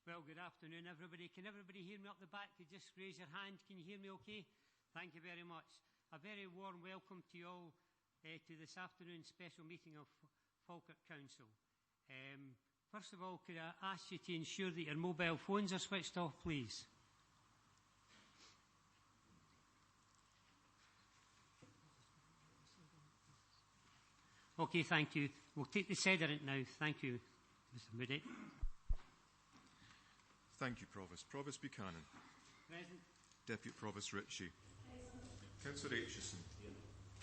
Well, good afternoon, everybody. Can everybody hear me up the back? Could you just raise your hand? Can you hear me okay? Thank you very much. A very warm welcome to you all to this afternoon's special meeting of Falkirk Council. First of all, could I ask you to ensure that your mobile phones are switched off, please? Okay, thank you. We'll take the sederant now. Thank you, Mr. Moody. Thank you, Provost. Provost Buchanan. Present. Deputy Provost Ritchie. Councillor Aitchison.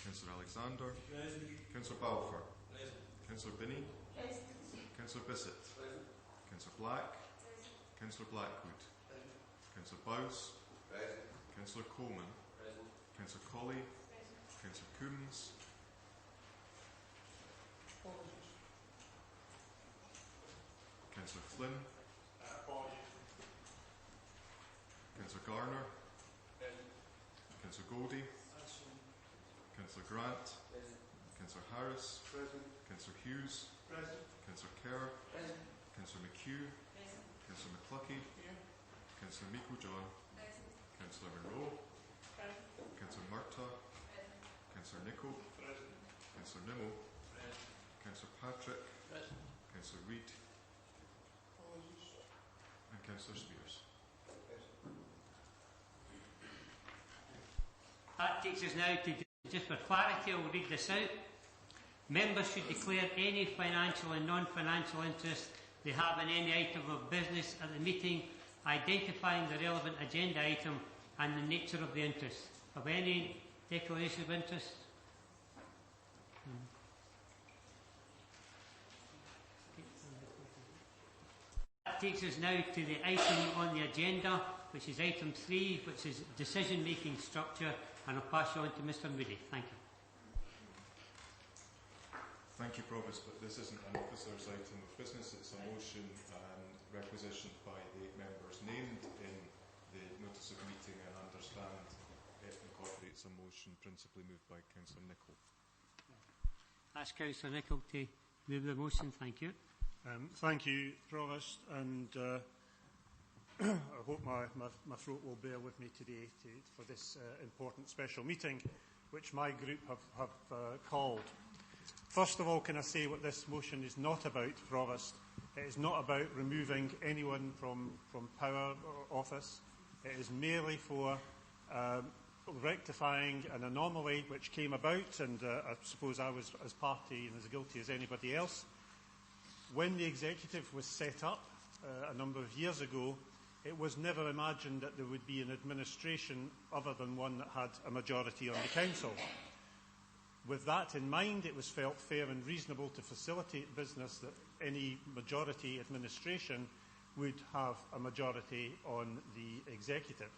Councillor Alexander. Present. Councillor Balfour. Present. Councillor Binney. Present. Councillor Bissett. Present. Councillor Black. Present. Councillor Blackwood. Present. Councillor Bowes. Present. Councillor Coleman. Present. Councillor Colley. Present. Councillor Coombs. Councillor Flynn. Councillor Garner. Present. Councillor Goldie. Councillor Grant. Present. Councillor Harris. Present. Councillor Hughes. Present. Councillor Kerr. Present. Councillor McHugh. Present. Councillor McCluckie. Here. Councillor Miko John. Present. Councillor Monroe. Present. Councillor Murtagh. Present. Councillor Nichol. Present. Councillor Nimmo. Present. Councillor Patrick. Present. Councillor Reid. And Councillor Spears. That takes us now to, just for clarity, I'll read this out. Members should declare any financial and non-financial interest they have in any item of business at the meeting, identifying the relevant agenda item and the nature of the interest. Have any declaration of interest? That takes us now to the item on the agenda, which is item 3, which is decision-making structure, and I'll pass you on to Mr. Moody. Thank you. Thank you, Provost, but this isn't an officer's item of business. It's a motion requisitioned by the members named in the notice of meeting, and understand it incorporates a motion principally moved by Councillor Nichol. Ask Councillor Nichol to move the motion. Thank you. Thank you, Provost, and I hope my throat will bear with me today for this important special meeting, which my group have called. First of all, can I say what this motion is not about, Provost? It is not about removing anyone from power or office. It is merely for rectifying an anomaly which came about, and I suppose I was as party and as guilty as anybody else. When the executive was set up a number of years ago, it was never imagined that there would be an administration other than one that had a majority on the council. With that in mind, it was felt fair and reasonable to facilitate business that any majority administration would have a majority on the executive.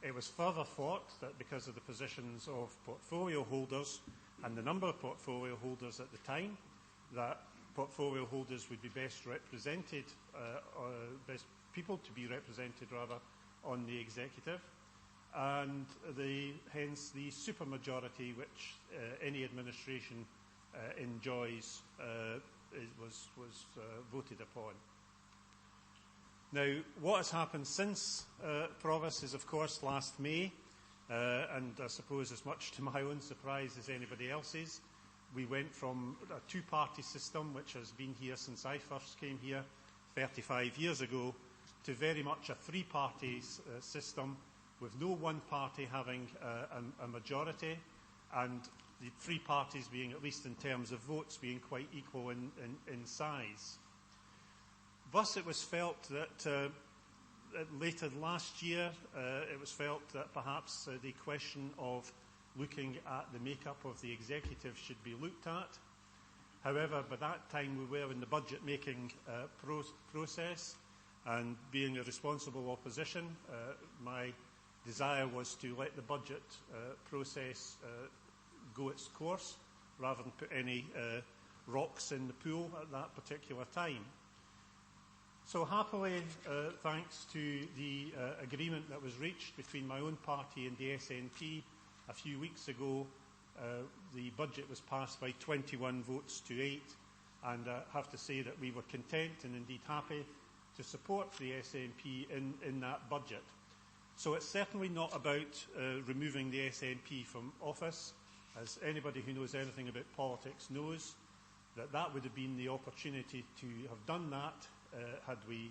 It was further thought that because of the positions of portfolio holders and the number of portfolio holders at the time, that portfolio holders would be best represented, best people to be represented rather, on the executive, and hence the supermajority which any administration enjoys was voted upon. Now, what has happened since Provost is, of course, last May, and I suppose as much to my own surprise as anybody else's, we went from a two-party system, which has been here since I first came here 35 years ago, to very much a three-party system, with no one party having a majority, and the three parties being, at least in terms of votes, being quite equal in size. Thus, it was felt that later last year, it was felt that perhaps the question of looking at the makeup of the executive should be looked at. However, by that time we were in the budget-making process, and being a responsible opposition, my desire was to let the budget process go its course, rather than put any rocks in the pool at that particular time. So happily, thanks to the agreement that was reached between my own party and the SNP a few weeks ago, the budget was passed by 21 votes to 8, and I have to say that we were content and indeed happy to support the SNP in that budget. So it's certainly not about removing the SNP from office. As anybody who knows anything about politics knows, that would have been the opportunity to have done that had we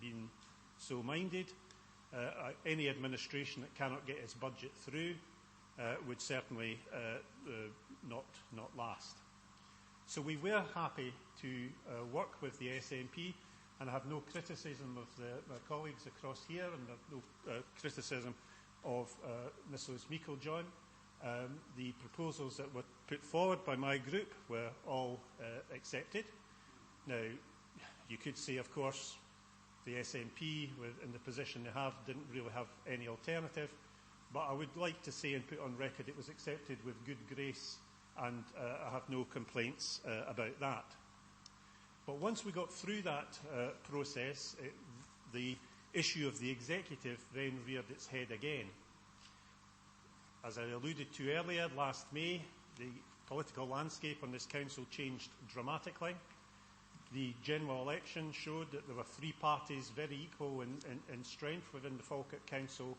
been so minded. Any administration that cannot get its budget through would certainly not last. So we were happy to work with the SNP, and I have no criticism of my colleagues across here, and no criticism of Mrs. Meiklejohn. The proposals that were put forward by my group were all accepted. Now, you could say, of course, the SNP, in the position they have, didn't really have any alternative, but I would like to say and put on record it was accepted with good grace, and I have no complaints about that. But once we got through that process, the issue of the executive then reared its head again. As I alluded to earlier, last May, the political landscape on this council changed dramatically. The general election showed that there were three parties very equal in strength within the Falkirk council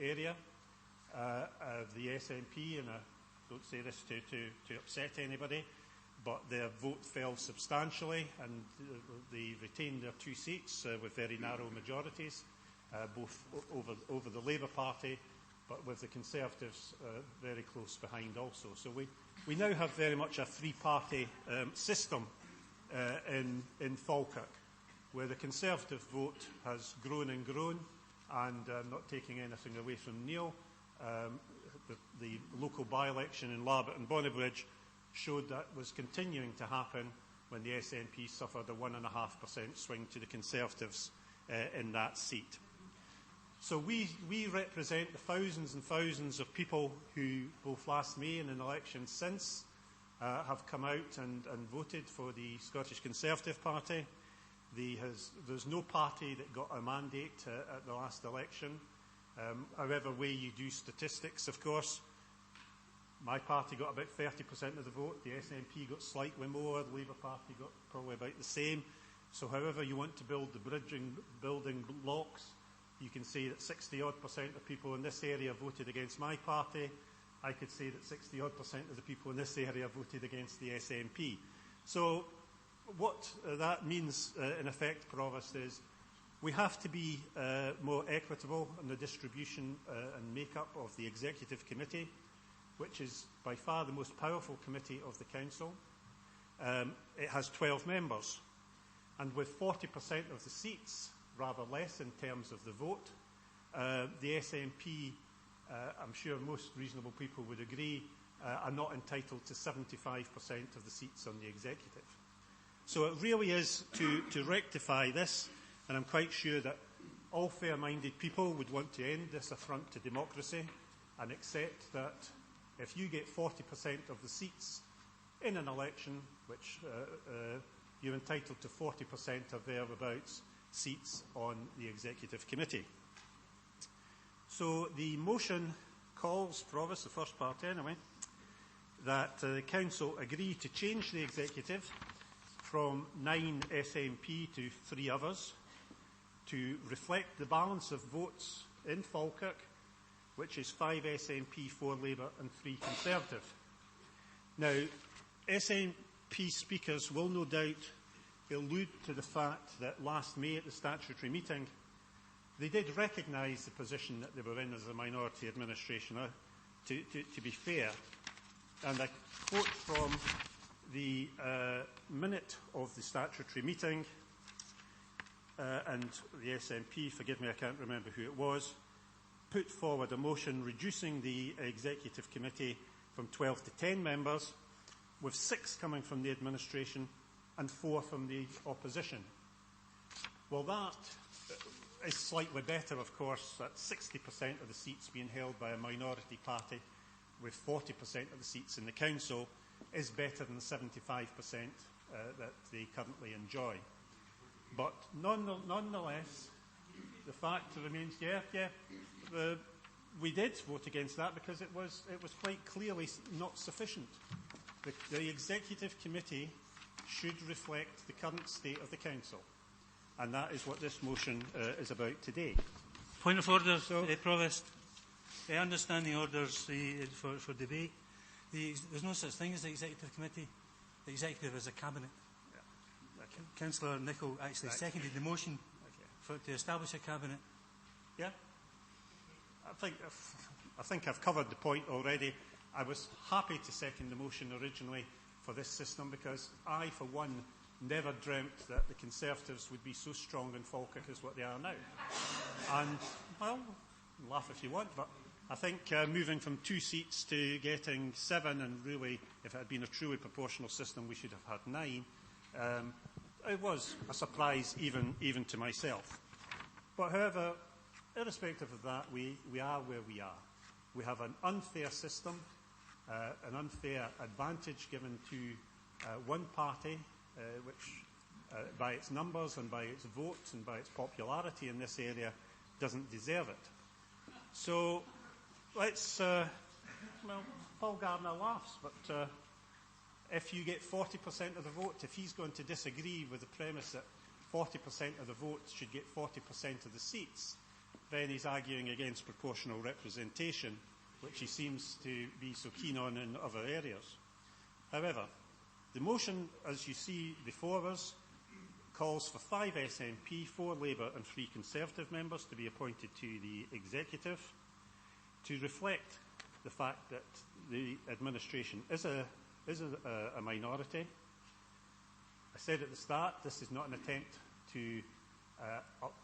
area. The SNP, and I don't say this to upset anybody, but their vote fell substantially, and they retained their two seats with very narrow majorities, both over the Labour Party, but with the Conservatives very close behind also. So we now have very much a three-party system in Falkirk, where the Conservative vote has grown and grown, and not taking anything away from Neil, the local by-election in Larbert and Bonnybridge showed that was continuing to happen when the SNP suffered a 1.5% swing to the Conservatives in that seat. So we represent the thousands and thousands of people who, both last May and in elections since, have come out and voted for the Scottish Conservative Party. There's no party that got a mandate at the last election. However way you do statistics, of course, my party got about 30% of the vote, the SNP got slightly more, the Labour Party got probably about the same. So however you want to build the building blocks, you can say that 60-odd% of people in this area voted against my party. I could say that 60-odd% of the people in this area voted against the SNP. So what that means, in effect, Provost, is we have to be more equitable in the distribution and make-up of the Executive Committee, which is by far the most powerful committee of the Council. It has 12 members, and with 40% of the seats, rather less in terms of the vote, the SNP, I'm sure most reasonable people would agree, are not entitled to 75% of the seats on the Executive. So it really is to rectify this, and I'm quite sure that all fair-minded people would want to end this affront to democracy and accept that if you get 40% of the seats in an election, which you're entitled to 40% of thereabouts seats on the Executive Committee. So the motion calls, Provost, the first part anyway, that the Council agree to change the Executive from 9 SNP to 3 others to reflect the balance of votes in Falkirk, which is 5 SNP, 4 Labour and 3 Conservative. Now, SNP speakers will no doubt allude to the fact that last May at the statutory meeting, they did recognise the position that they were in as a minority administration, to be fair. And I quote from the minute of the statutory meeting, and the SNP, forgive me, I can't remember who it was, put forward a motion reducing the Executive Committee from 12 to 10 members, with 6 coming from the administration and 4 from the opposition. Well, that is slightly better, of course, that 60% of the seats being held by a minority party with 40% of the seats in the Council is better than the 75% that they currently enjoy. But nonetheless, the fact remains, we did vote against that because it was quite clearly not sufficient. The Executive Committee should reflect the current state of the Council. and that is what this motion is about today. Point of order, So- Provost. I understand the orders for debate. There's no such thing as the Executive Committee. The Executive is a Cabinet. Councillor Nicholl actually seconded the motion to establish a Cabinet. Yeah? I think I've covered the point already. I was happy to second the motion originally for this system because I, for one, never dreamt that the Conservatives would be so strong in Falkirk as what they are now. And, well, laugh if you want, but I think moving from 2 seats to getting 7, and really, if it had been a truly proportional system, we should have had 9, it was a surprise even to myself. But however, irrespective of that, we are where we are. We have an unfair system, an unfair advantage given to one party, which by its numbers and by its votes and by its popularity in this area doesn't deserve it. So let's, well, Paul Gardner laughs, but if you get 40% of the vote, if he's going to disagree with the premise that 40% of the votes should get 40% of the seats, then he's arguing against proportional representation, which he seems to be so keen on in other areas. However, the motion, as you see before us, calls for 5 SNP, 4 Labour and 3 Conservative members to be appointed to the Executive to reflect the fact that the administration is a minority. I said at the start, this is not an attempt to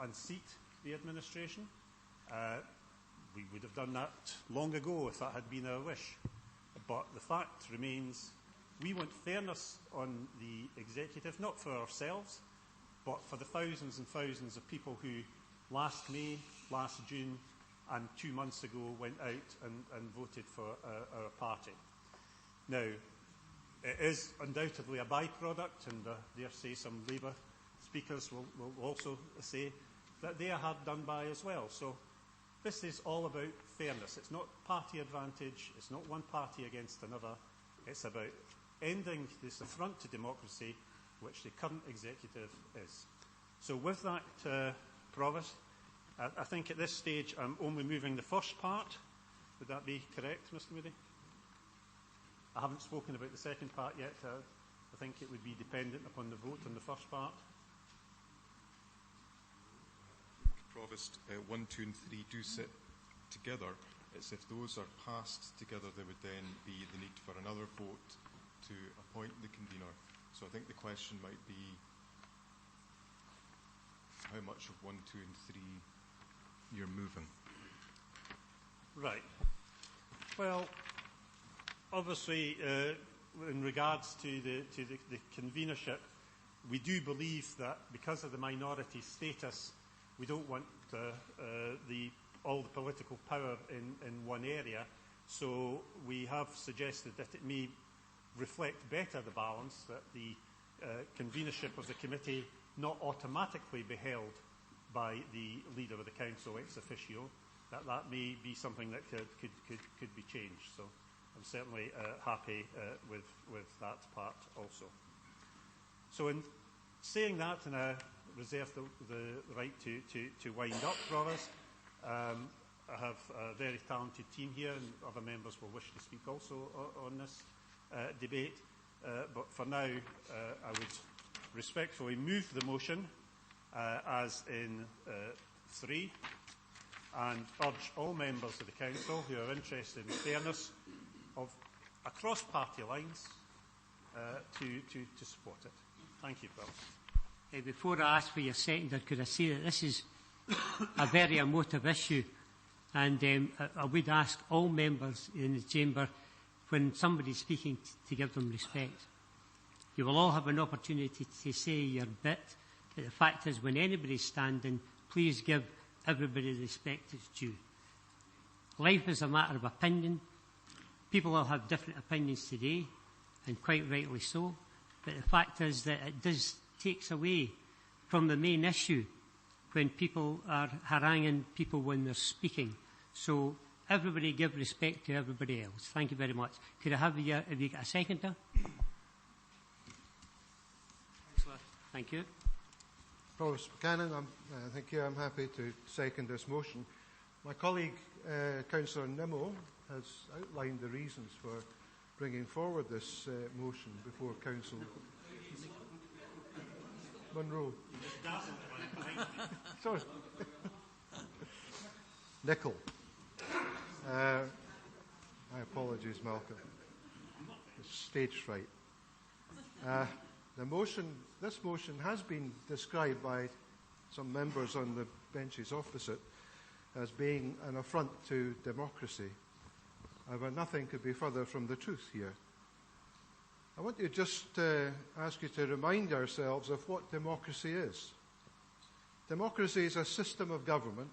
unseat the administration. We would have done that long ago if that had been our wish. But the fact remains, we want fairness on the Executive, not for ourselves, but for the thousands and thousands of people who last May, last June, and 2 months ago went out and voted for our party. Now, it is undoubtedly a byproduct, and I dare say some Labour speakers will also say that they are hard done by as well. So this is all about fairness. It's not party advantage. It's not one party against another. It's about ending this affront to democracy, which the current Executive is. So with that, Provost, I think at this stage I'm only moving the first part. Would that be correct, Mr. Moody? I haven't spoken about the second part yet. I think it would be dependent upon the vote on the first part. Provost, 1, 2 and 3 do sit together. It's if those are passed together, there would then be the need for another vote to appoint the convener. So I think the question might be how much of 1, 2 and 3 you're moving. Right. Well, obviously, in regards to the convenership, we do believe that because of the minority status, we don't want all the political power in one area. So we have suggested that it may reflect better the balance, that the convenership of the committee not automatically be held by the leader of the council ex officio, that may be something that could be changed. So I'm certainly happy with that part also. So in saying that, and I reserve the right to wind up, Provost, I have a very talented team here, and other members will wish to speak also on this debate. But for now, I would respectfully move the motion as in 3, and urge all members of the Council who are interested in fairness across party lines to support it. Thank you, Provost. Before I ask for your seconder, could I say that this is a very emotive issue, and I would ask all members in the chamber, when somebody's speaking, to give them respect. You will all have an opportunity to say your bit, but the fact is, when anybody's standing, please give everybody the respect that's due. Life is a matter of opinion. People will have different opinions today, and quite rightly so, but the fact is that it takes away from the main issue when people are haranguing people when they're speaking. So everybody give respect to everybody else. Thank you very much. Could I have you got a seconder? Thank you. Provost Buchanan, thank you. I'm happy to second this motion. My colleague, Councillor Nimmo, has outlined the reasons for bringing forward this motion before Council. Monroe. Sorry. Nicol. My apologies, Malcolm. It's stage fright. This motion has been described by some members on the benches opposite as being an affront to democracy. But nothing could be further from the truth here. I want to just ask you to remind ourselves of what democracy is. Democracy is a system of government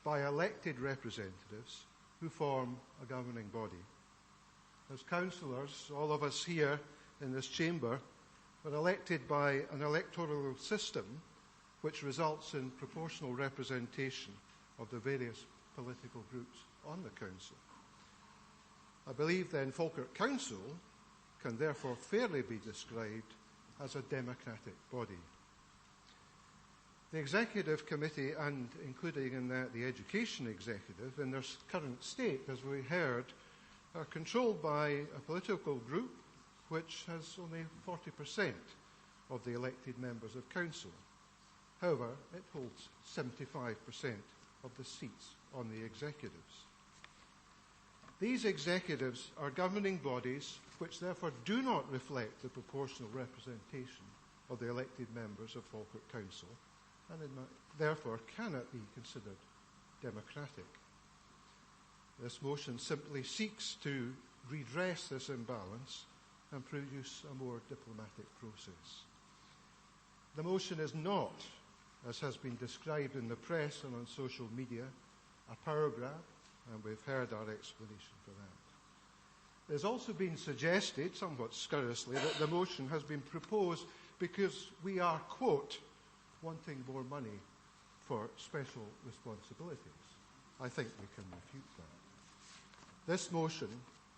by elected representatives who form a governing body. As councillors, all of us here in this chamber are elected by an electoral system which results in proportional representation of the various political groups on the council. I believe then Falkirk Council can therefore fairly be described as a democratic body. The Executive Committee, and including in that the Education Executive, in their current state, as we heard, are controlled by a political group which has only 40% of the elected members of Council. However, it holds 75% of the seats on the executives. These executives are governing bodies which therefore do not reflect the proportional representation of the elected members of Falkirk Council and therefore cannot be considered democratic. This motion simply seeks to redress this imbalance and produce a more diplomatic process. The motion is not, as has been described in the press and on social media, a power grab, and we've heard our explanation for that. It has also been suggested, somewhat scurrilously, that the motion has been proposed because we are, quote, wanting more money for special responsibilities. I think we can refute that. This motion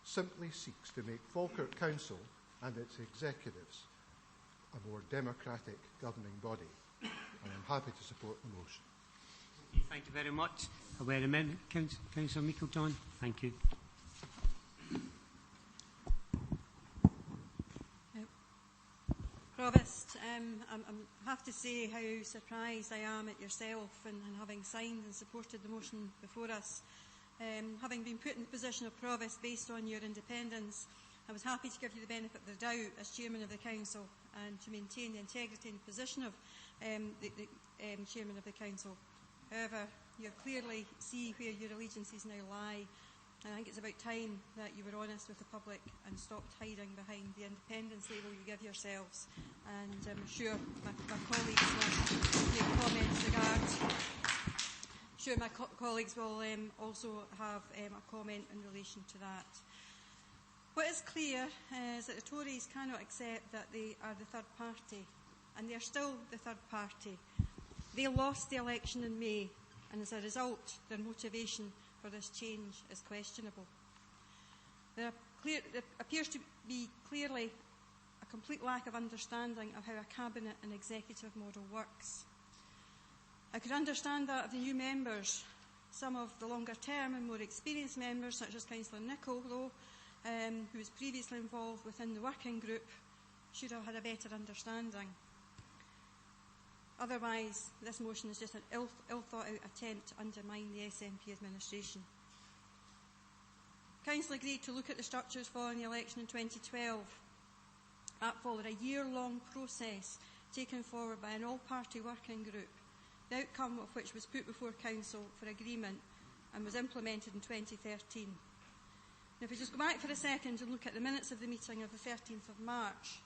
simply seeks to make Falkirk Council and its executives a more democratic governing body, and I'm happy to support the motion. Thank you very much. Aware amendment, Councillor Meikle-John. Thank you. Provost, I have to say how surprised I am at yourself and having signed and supported the motion before us. Having been put in the position of Provost based on your independence, I was happy to give you the benefit of the doubt as Chairman of the Council and to maintain the integrity and position of the Chairman of the Council. However, you clearly see where your allegiances now lie, and I think it's about time that you were honest with the public and stopped hiding behind the independence label you give yourselves. And I'm sure my colleagues will make comments regarding. Sure, my colleagues will also have a comment in relation to that. What is clear is that the Tories cannot accept that they are the third party, and they are still the third party. They lost the election in May, and as a result, their motivation for this change is questionable. There appears to be clearly a complete lack of understanding of how a cabinet and executive model works. I could understand that of the new members. Some of the longer term and more experienced members, such as Councillor Nicol, though, who was previously involved within the working group, should have had a better understanding. Otherwise, this motion is just an ill-thought-out attempt to undermine the SNP administration. Council agreed to look at the structures following the election in 2012. That followed a year-long process taken forward by an all-party working group, the outcome of which was put before Council for agreement and was implemented in 2013. Now, if we just go back for a second and look at the minutes of the meeting of the 13th of March,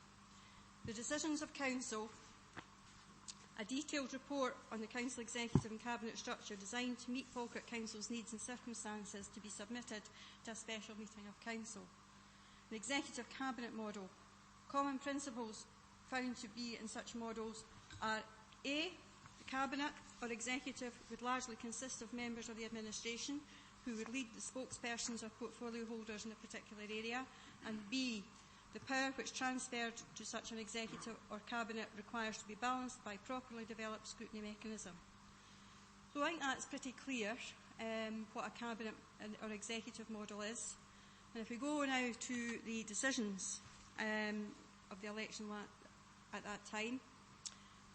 the decisions of Council, a detailed report on the Council Executive and Cabinet structure designed to meet Falkirk Council's needs and circumstances to be submitted to a special meeting of Council. An Executive Cabinet model. Common principles found to be in such models are A. The Cabinet or Executive would largely consist of members of the administration who would lead the spokespersons or portfolio holders in a particular area, and B. The power which transferred to such an executive or cabinet requires to be balanced by properly developed scrutiny mechanism. So I think that's pretty clear what a cabinet or executive model is. And if we go now to the decisions of the election at that time,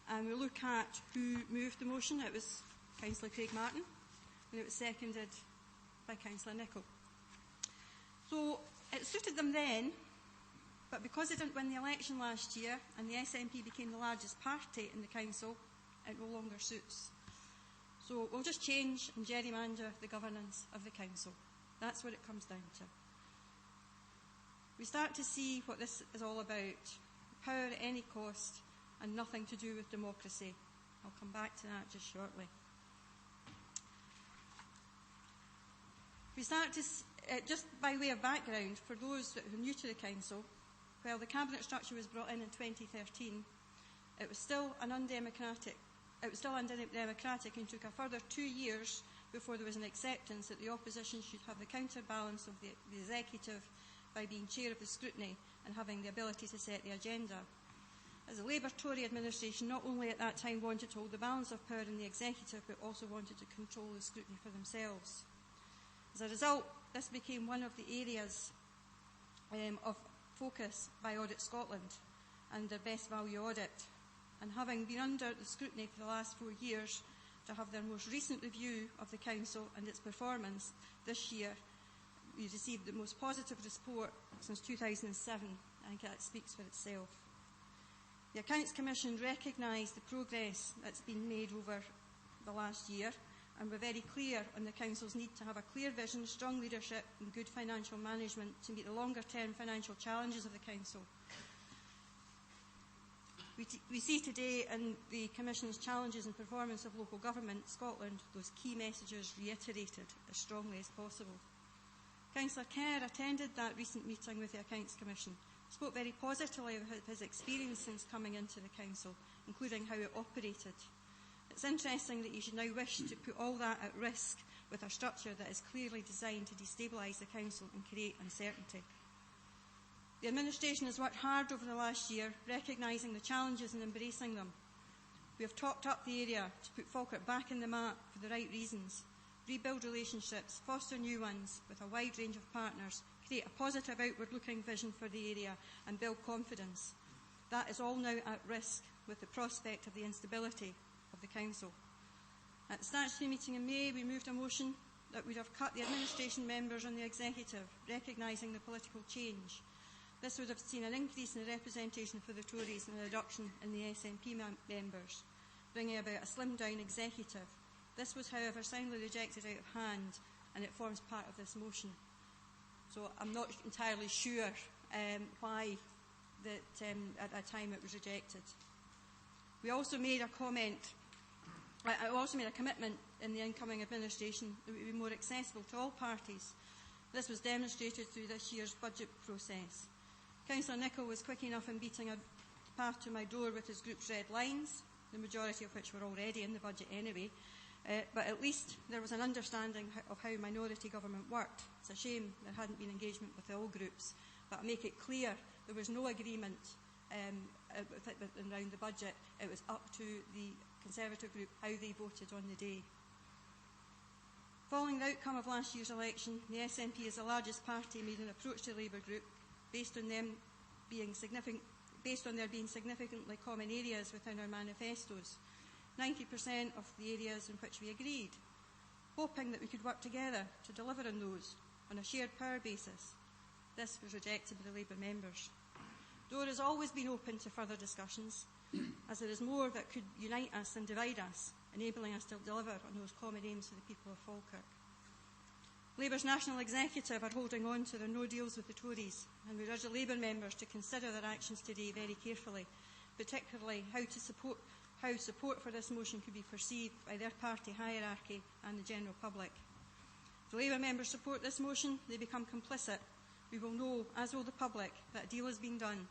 and we look at who moved the motion, it was Councillor Craig Martin, and it was seconded by Councillor Nicholl. So it suited them then, but because they didn't win the election last year and the SNP became the largest party in the council, it no longer suits. So we'll just change and gerrymander the governance of the council. That's what it comes down to. We start to see what this is all about. Power at any cost and nothing to do with democracy. I'll come back to that just shortly. We start to, just by way of background, for those who are new to the council, while the cabinet structure was brought in 2013, it was still undemocratic and took a further 2 years before there was an acceptance that the opposition should have the counterbalance of the executive by being chair of the scrutiny and having the ability to set the agenda. As a Labour-Tory administration, not only at that time wanted to hold the balance of power in the executive, but also wanted to control the scrutiny for themselves. As a result, this became one of the areas of focus by Audit Scotland and their best value audit. And having been under the scrutiny for the last 4 years, to have their most recent review of the council and its performance this year, we received the most positive report since 2007. I think that speaks for itself. The Accounts Commission recognised the progress that's been made over the last year, and we're very clear on the Council's need to have a clear vision, strong leadership and good financial management to meet the longer-term financial challenges of the Council. We see today in the Commission's challenges and performance of local government Scotland those key messages reiterated as strongly as possible. Councillor Kerr attended that recent meeting with the Accounts Commission, spoke very positively of his experience since coming into the Council, including how it operated. It's interesting that you should now wish to put all that at risk with a structure that is clearly designed to destabilise the Council and create uncertainty. The administration has worked hard over the last year, recognising the challenges and embracing them. We have topped up the area to put Falkirk back in the map for the right reasons, rebuild relationships, foster new ones with a wide range of partners, create a positive outward-looking vision for the area and build confidence. That is all now at risk with the prospect of the instability of the Council. At the statutory meeting in May, we moved a motion that would have cut the administration members on the executive, recognising the political change. This would have seen an increase in the representation for the Tories and a reduction in the SNP members, bringing about a slimmed-down executive. This was, however, soundly rejected out of hand, and it forms part of this motion. So I'm not entirely sure why at that time it was rejected. We also made a comment. I also made a commitment in the incoming administration that it would be more accessible to all parties. This was demonstrated through this year's budget process. Councillor Nicholl was quick enough in beating a path to my door with his group's red lines, the majority of which were already in the budget anyway, but at least there was an understanding of how minority government worked. It's a shame there hadn't been engagement with all groups, but I'll make it clear there was no agreement around the budget. It was up to the Conservative group how they voted on the day. Following the outcome of last year's election, the SNP as the largest party made an approach to the Labour group based on there being significantly common areas within our manifestos, 90% of the areas in which we agreed, hoping that we could work together to deliver on those on a shared power basis. This was rejected by the Labour members. Door has always been open to further discussions, as there is more that could unite us than divide us, enabling us to deliver on those common aims for the people of Falkirk. Labour's National Executive are holding on to their no deals with the Tories, and we urge the Labour members to consider their actions today very carefully, particularly how support for this motion could be perceived by their party hierarchy and the general public. If the Labour members support this motion, they become complicit. We will know, as will the public, that a deal has been done,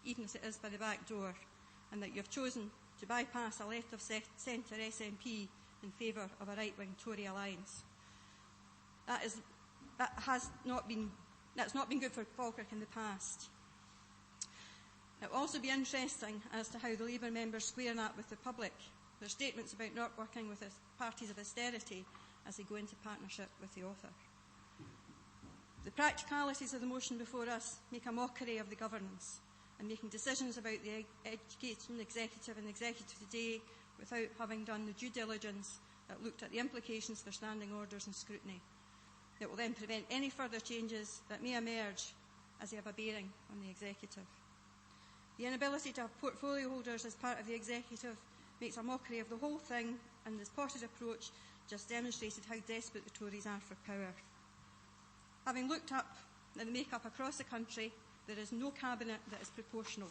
even if it is by the back door, and that you have chosen to bypass a left-of-centre SNP in favour of a right-wing Tory alliance. That's not been good for Falkirk in the past. It will also be interesting as to how the Labour members square that with the public, their statements about not working with parties of austerity as they go into partnership with the author. The practicalities of the motion before us make a mockery of the governance and making decisions about the education executive and executive today without having done the due diligence that looked at the implications for standing orders and scrutiny. It will then prevent any further changes that may emerge as they have a bearing on the executive. The inability to have portfolio holders as part of the executive makes a mockery of the whole thing, and this potted approach just demonstrated how desperate the Tories are for power. Having looked up at the make-up across the country, there is no cabinet that is proportional.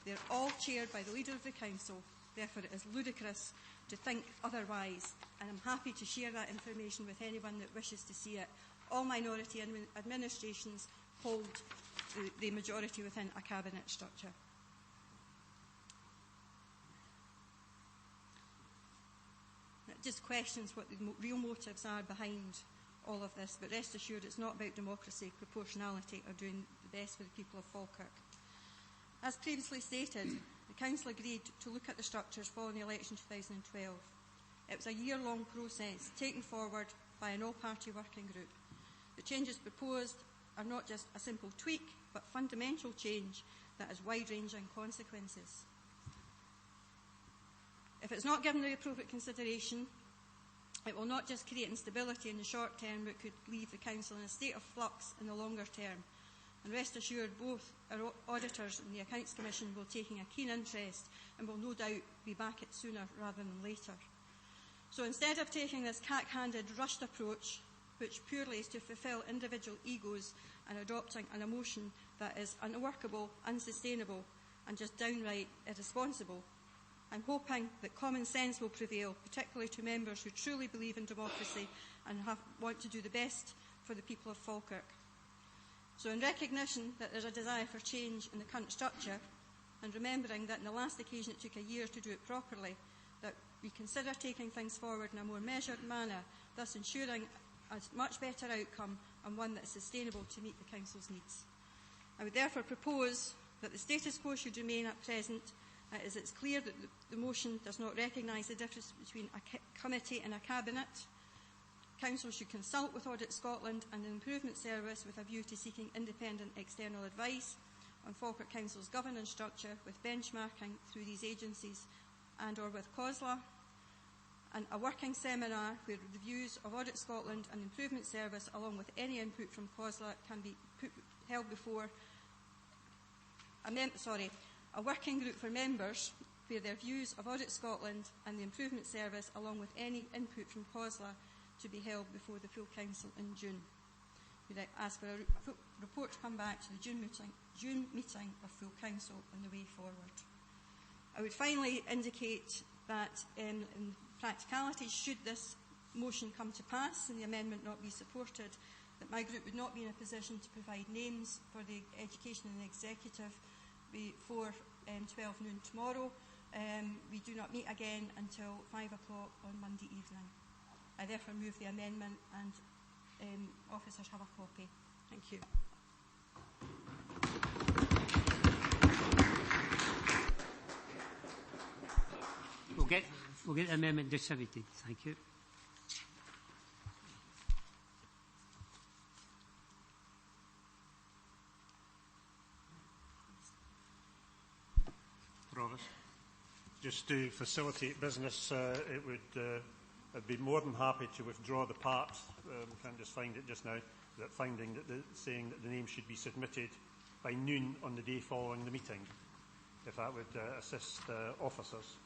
They are all chaired by the leader of the council. Therefore, it is ludicrous to think otherwise, and I'm happy to share that information with anyone that wishes to see it. All minority administrations hold the majority within a cabinet structure. It just questions what the real motives are behind all of this, but rest assured it's not about democracy, proportionality, or doing the best for the people of Falkirk. As previously stated, the Council agreed to look at the structures following the election 2012. It was a year-long process taken forward by an all-party working group. The changes proposed are not just a simple tweak, but fundamental change that has wide-ranging consequences. If it's not given the appropriate consideration, it will not just create instability in the short term, but could leave the Council in a state of flux in the longer term. And rest assured, both our auditors and the Accounts Commission will be taking a keen interest and will no doubt be back at sooner rather than later. So instead of taking this cack-handed, rushed approach, which purely is to fulfil individual egos, and adopting an emotion that is unworkable, unsustainable, and just downright irresponsible, I'm hoping that common sense will prevail, particularly to members who truly believe in democracy and want to do the best for the people of Falkirk. So in recognition that there's a desire for change in the current structure, and remembering that in the last occasion it took a year to do it properly, that we consider taking things forward in a more measured manner, thus ensuring a much better outcome and one that is sustainable to meet the Council's needs. I would therefore propose that the status quo should remain at present, as it's clear that the motion does not recognise the difference between a committee and a cabinet. Council should consult with Audit Scotland and the Improvement Service with a view to seeking independent external advice on Falkirk Council's governance structure, with benchmarking through these agencies and or with COSLA, and a working seminar where the views of Audit Scotland and the Improvement Service, along with any input from COSLA, can be held before a working group for members where their views of Audit Scotland and the Improvement Service, along with any input from COSLA, to be held before the full Council in June. We'd ask for a report to come back to the June meeting of full Council on the way forward. I would finally indicate that in practicality, should this motion come to pass and the amendment not be supported, that my group would not be in a position to provide names for the Education and the Executive before 12 noon tomorrow. We do not meet again until 5 o'clock on Monday evening. I therefore move the amendment, and officers have a copy. Thank you. We'll get the amendment distributed. Thank you. Provost. Just to facilitate business, I'd be more than happy to withdraw the part. Can't just find it just now. That finding that saying that the name should be submitted by noon on the day following the meeting, if that would assist officers.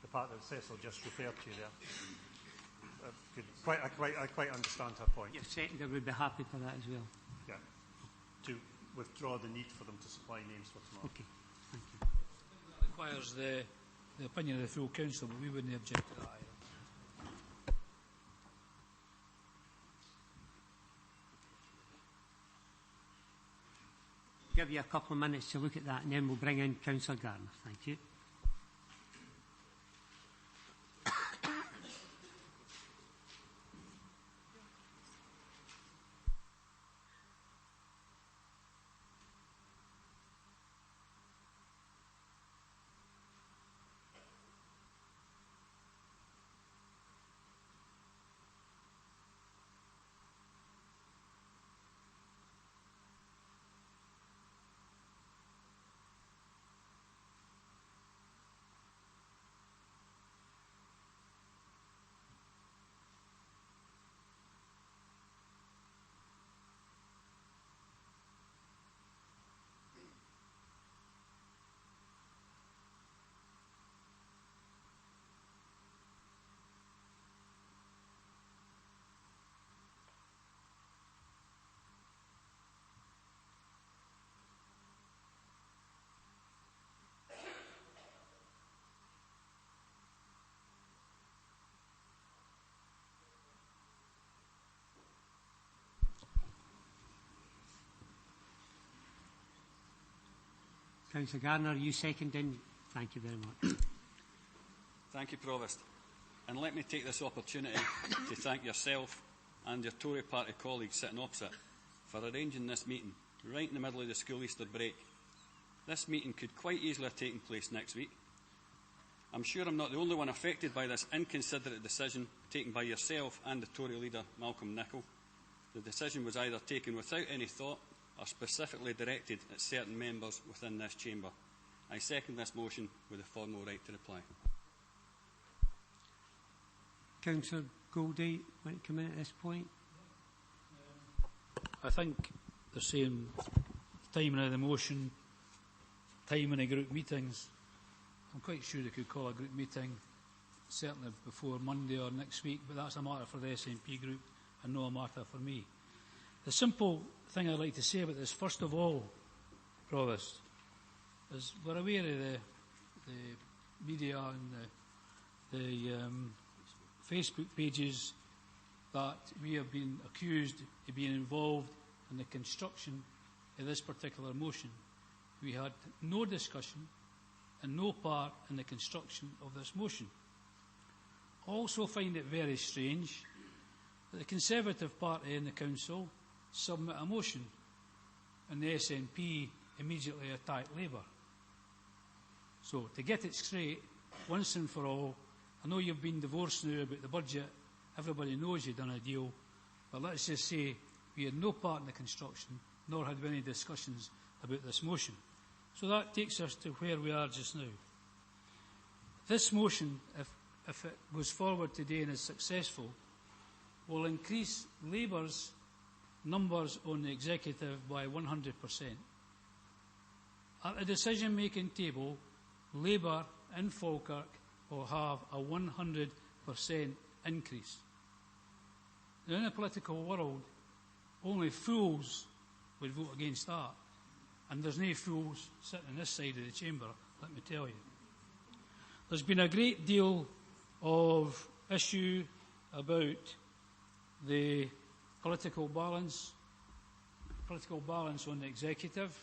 The part that Cecil just referred to there. I quite understand her point. Your seconder would be happy for that as well. Yeah. To withdraw the need for them to supply names for tomorrow. Okay. Thank you. That requires the opinion of the full Council, but we wouldn't object to that either. Give you a couple of minutes to look at that, and then we'll bring in Councillor Garner. Thank you. Councillor Gardner, you seconding? Thank you very much. Thank you, Provost. And let me take this opportunity to thank yourself and your Tory party colleagues sitting opposite for arranging this meeting right in the middle of the school Easter break. This meeting could quite easily have taken place next week. I'm sure I'm not the only one affected by this inconsiderate decision taken by yourself and the Tory leader, Malcolm Nicol. The decision was either taken without any thought or specifically directed at certain members within this chamber. I second this motion with a formal right to reply. Councillor Goldie, want to come in at this point? I think they're saying timing of the motion, timing of group meetings. I'm quite sure they could call a group meeting certainly before Monday or next week, but that's a matter for the SNP group and not a matter for me. The simple thing I'd like to say about this, first of all, Provost, is we're aware of the media and the Facebook pages that we have been accused of being involved in the construction of this particular motion. We had no discussion and no part in the construction of this motion. I also find it very strange that the Conservative Party in the Council submit a motion and the SNP immediately attack Labour. So, to get it straight, once and for all, I know you've been divorced now about the budget, everybody knows you've done a deal, but let's just say we had no part in the construction, nor had we any discussions about this motion. So that takes us to where we are just now. This motion, if it goes forward today and is successful, will increase Labour's numbers on the executive by 100%. At the decision-making table, Labour in Falkirk will have a 100% increase. Now, in the political world, only fools would vote against that. And there's no fools sitting on this side of the chamber, let me tell you. There's been a great deal of issue about the political balance on the executive.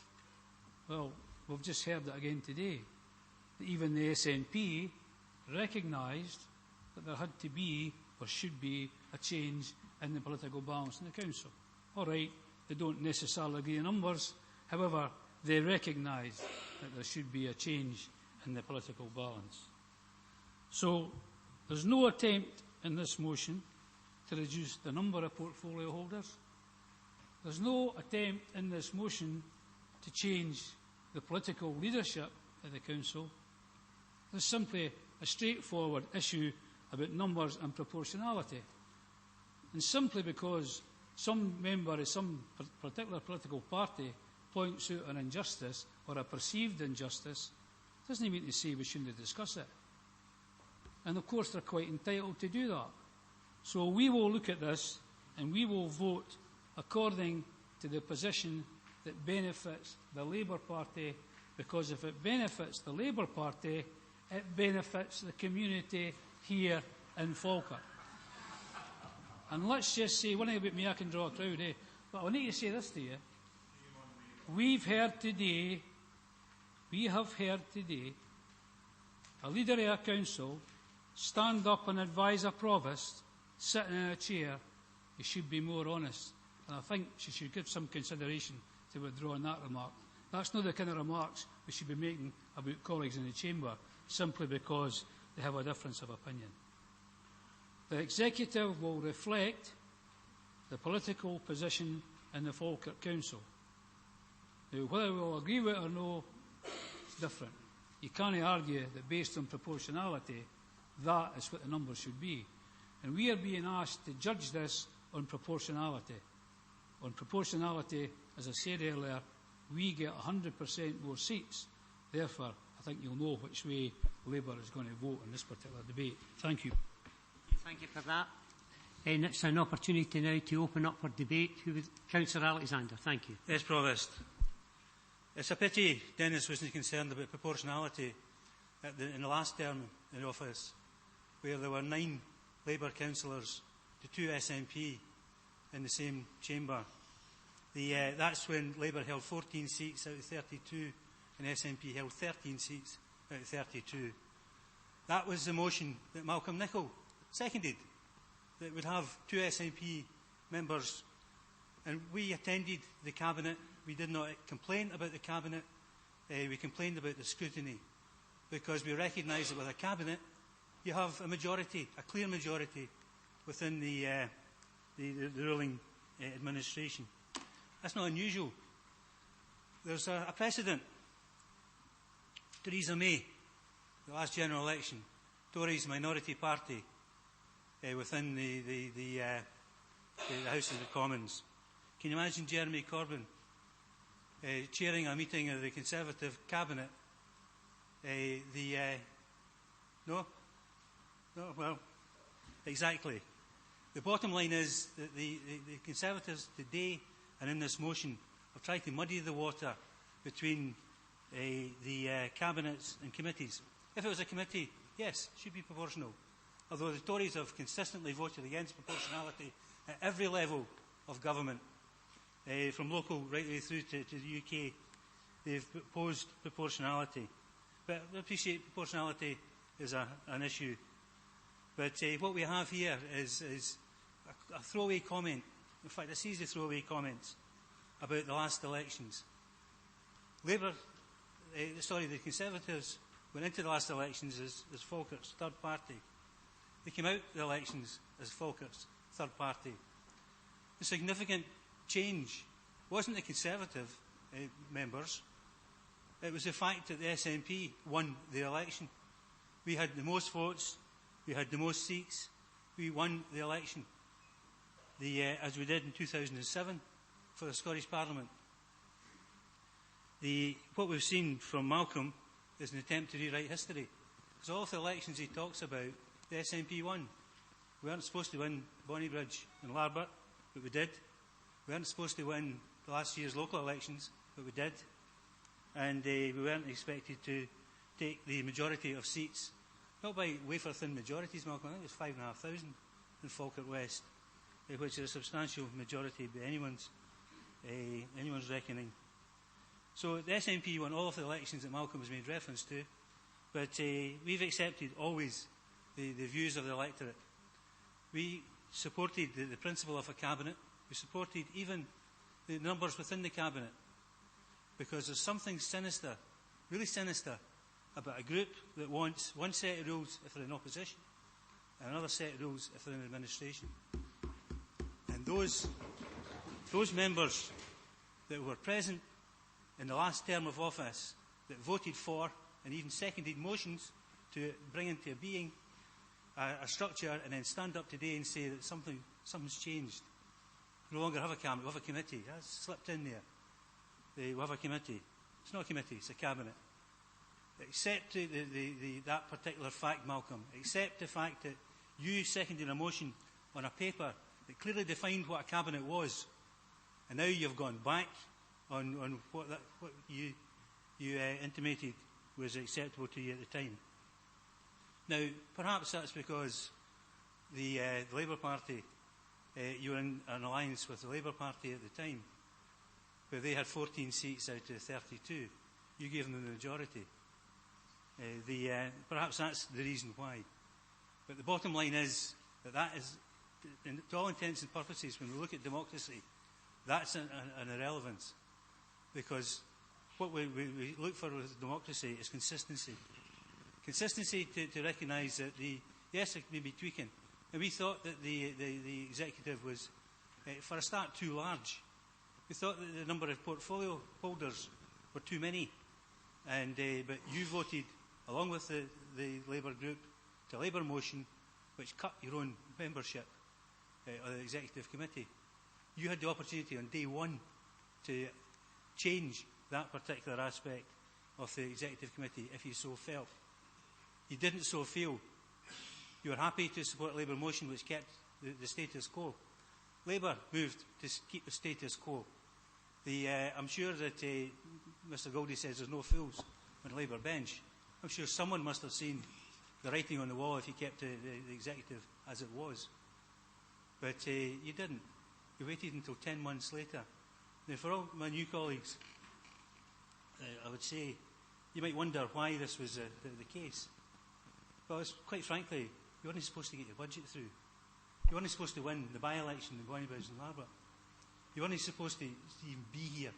Well, we've just heard it again today. That even the SNP recognised that there had to be, or should be, a change in the political balance in the Council. All right, they don't necessarily agree on numbers. However, they recognise that there should be a change in the political balance. So, there's no attempt in this motion to reduce the number of portfolio holders. There's no attempt in this motion to change the political leadership of the Council. There's simply a straightforward issue about numbers and proportionality. And simply because some member of some particular political party points out an injustice or a perceived injustice, doesn't mean to say we shouldn't discuss it. And of course they're quite entitled to do that. So we will look at this and we will vote according to the position that benefits the Labour Party, because if it benefits the Labour Party, it benefits the community here in Falkirk. And let's just say, one thing about me, I can draw a crowd, but I need to say this to you. We have heard today, a leader of a council stand up and advise a provost sitting in a chair, he should be more honest. And I think she should give some consideration to withdrawing that remark. That's not the kind of remarks we should be making about colleagues in the chamber, simply because they have a difference of opinion. The executive will reflect the political position in the Falkirk Council. Now, whether we will agree with it or no, it's different. You can't argue that based on proportionality, that is what the numbers should be. And we are being asked to judge this on proportionality. On proportionality, as I said earlier, we get 100% more seats. Therefore, I think you'll know which way Labour is going to vote in this particular debate. Thank you. Thank you for that. And it's an opportunity now to open up for debate. Councillor Alexander, thank you. Yes, Provost. It's a pity Dennis wasn't concerned about proportionality in the last term in office, where there were 9 Labour councillors to 2 SNP in the same chamber. That's when Labour held 14 seats out of 32 and SNP held 13 seats out of 32. That was the motion that Malcolm Nicol seconded, that would have 2 SNP members. And we attended the Cabinet. We did not complain about the Cabinet. We complained about the scrutiny, because we recognise that with a Cabinet, you have a majority, a clear majority, within the ruling administration. That's not unusual. There's a precedent. Theresa May, the last general election, Tories minority party within the House of the Commons. Can you imagine Jeremy Corbyn chairing a meeting of the Conservative Cabinet? No? No? Well, exactly. The bottom line is that the Conservatives today and in this motion have tried to muddy the water between the cabinets and committees. If it was a committee, yes, it should be proportional. Although the Tories have consistently voted against proportionality at every level of government, from local right the way through to the UK, they've opposed proportionality. But I appreciate proportionality is an issue. But what we have here is a throwaway comment. In fact, a series of throwaway comments about the last elections. The Conservatives went into the last elections as Falkirk's third party. They came out the elections as Falkirk's third party. The significant change wasn't the Conservative members. It was the fact that the SNP won the election. We had the most votes. We had the most seats. We won the election, as we did in 2007 for the Scottish Parliament. What we've seen from Malcolm is an attempt to rewrite history. Because all of the elections he talks about, the SNP won. We weren't supposed to win Bonnybridge and Larbert, but we did. We weren't supposed to win the last year's local elections, but we did. And we weren't expected to take the majority of seats, not by wafer-thin majorities, Malcolm. I think it was 5,500 in Falkirk West, which is a substantial majority by anyone's reckoning. So the SNP won all of the elections that Malcolm has made reference to, but we've accepted always the views of the electorate. We supported the principle of a cabinet. We supported even the numbers within the cabinet, because there's something sinister, really sinister, about a group that wants one set of rules if they're in opposition and another set of rules if they're in administration. And those members that were present in the last term of office, that voted for and even seconded motions to bring into being a structure, and then stand up today and say that something's changed. We no longer have a cabinet, we have a committee. That's slipped in there. We have a committee. It's not a committee, it's a cabinet. Accept that particular fact, Malcolm. Accept the fact that you seconded a motion on a paper that clearly defined what a cabinet was, and now you've gone back on what you intimated was acceptable to you at the time. Now, perhaps that's because the Labour Party, you were in an alliance with the Labour Party at the time, where they had 14 seats out of 32. You gave them the majority. Perhaps that's the reason why. But the bottom line is that is, to all intents and purposes, when we look at democracy, that's an irrelevance. Because what we look for with democracy is consistency. Consistency to recognise that yes, it may be tweaking. And we thought that the executive was, for a start, too large. We thought that the number of portfolio holders were too many. But you voted, along with the Labour group, to a Labour motion which cut your own membership of the Executive Committee. You had the opportunity on day one to change that particular aspect of the Executive Committee if you so felt. You didn't so feel. You were happy to support a Labour motion which kept the status quo. Labour moved to keep the status quo. I'm sure that Mr Goldie says there's no fools on the Labour bench. I'm sure someone must have seen the writing on the wall if you kept the executive as it was. But you didn't. You waited until 10 months later. Now, for all my new colleagues, I would say you might wonder why this was the case. Well, it's, quite frankly, you weren't supposed to get your budget through. You weren't supposed to win the by-election in Boynebridge and Larbert. You weren't supposed to even be here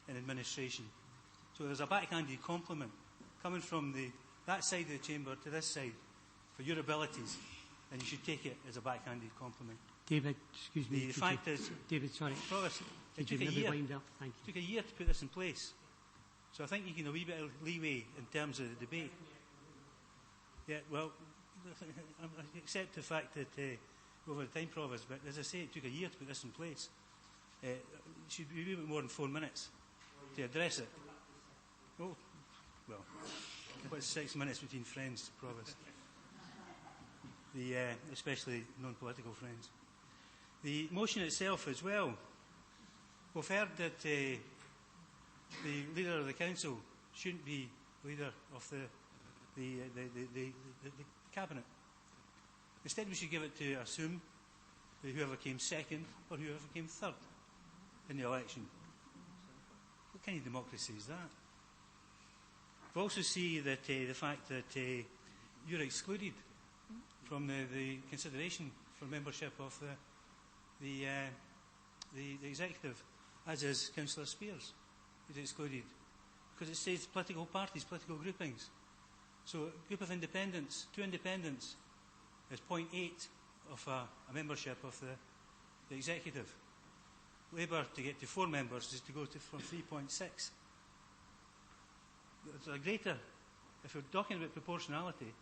in administration. So there's a backhanded compliment coming from that side of the chamber to this side for your abilities, and you should take it as a backhanded compliment. David, excuse me. The fact is, David, sorry. Provost, it Could you took a maybe year. wind up? Thank you. It took a year to put this in place. So I think you can have a wee bit of leeway in terms of the debate. Yeah, well, I accept the fact that over the time, Provost, but as I say, it took a year to put this in place. It should be a little bit more than 4 minutes to address it. Oh, well, what's 6 minutes between friends, Provost? Especially non-political friends. The motion itself as well. We've heard that the leader of the council shouldn't be leader of the cabinet. Instead, we should give it to assume whoever came second or whoever came third in the election. What kind of democracy is that? We also see that the fact that you're excluded from the consideration for membership of the executive, as is Councillor Spears, who's excluded, because it says political parties, political groupings. So a group of independents, 2 independents, is 0.8 of a membership of the executive. Labour, to get to 4 members, is to go from 3.6. There's a greater, if we're talking about proportionality,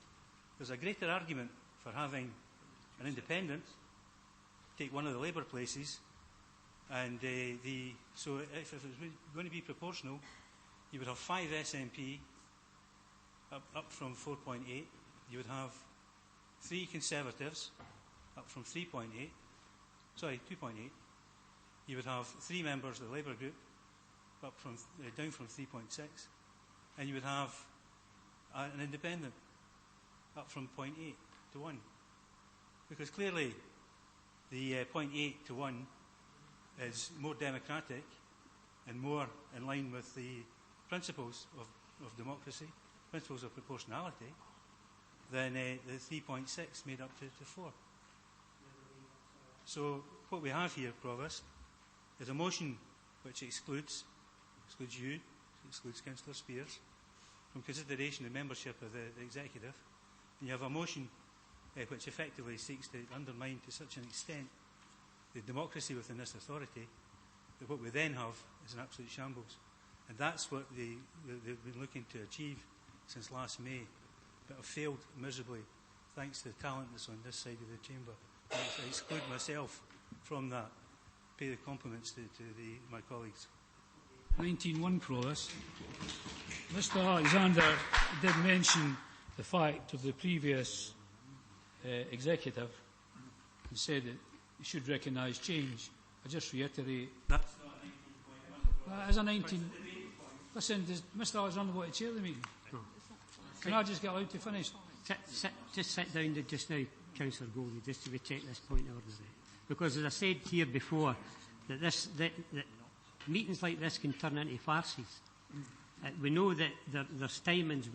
there's a greater argument for having an independent take one of the Labour places, and so if it was going to be proportional, you would have 5 SNP up from 4.8. You would have 3 Conservatives up from 3.8. Sorry, 2.8. You would have 3 members of the Labour group up from down from 3.6, and you would have an independent up from 0.8 to 1, because clearly the 0.8 to 1 is more democratic and more in line with the principles of democracy, principles of proportionality, than the 3.6 made up to 4. So what we have here, Provost, is a motion which excludes you, excludes Councillor Spears, from consideration of membership of the executive, and you have a motion which effectively seeks to undermine to such an extent the democracy within this authority that what we then have is an absolute shambles. And that's what they've been looking to achieve since last May, but have failed miserably thanks to the talent that's on this side of the chamber. I exclude myself from that. Pay the compliments to my colleagues. 19.1 Provost. Mr Alexander did mention the fact of the previous executive and said that you should recognise change. I just reiterate That's not 19.1. that is a 19. Listen, does Mr Alexander want to chair the meeting? No. Can I just get allowed to finish? Just sit down just now, Councillor Goldie, just to check this point of order. Because as I said here before, that meetings like this can turn into farces. We know that there's timings.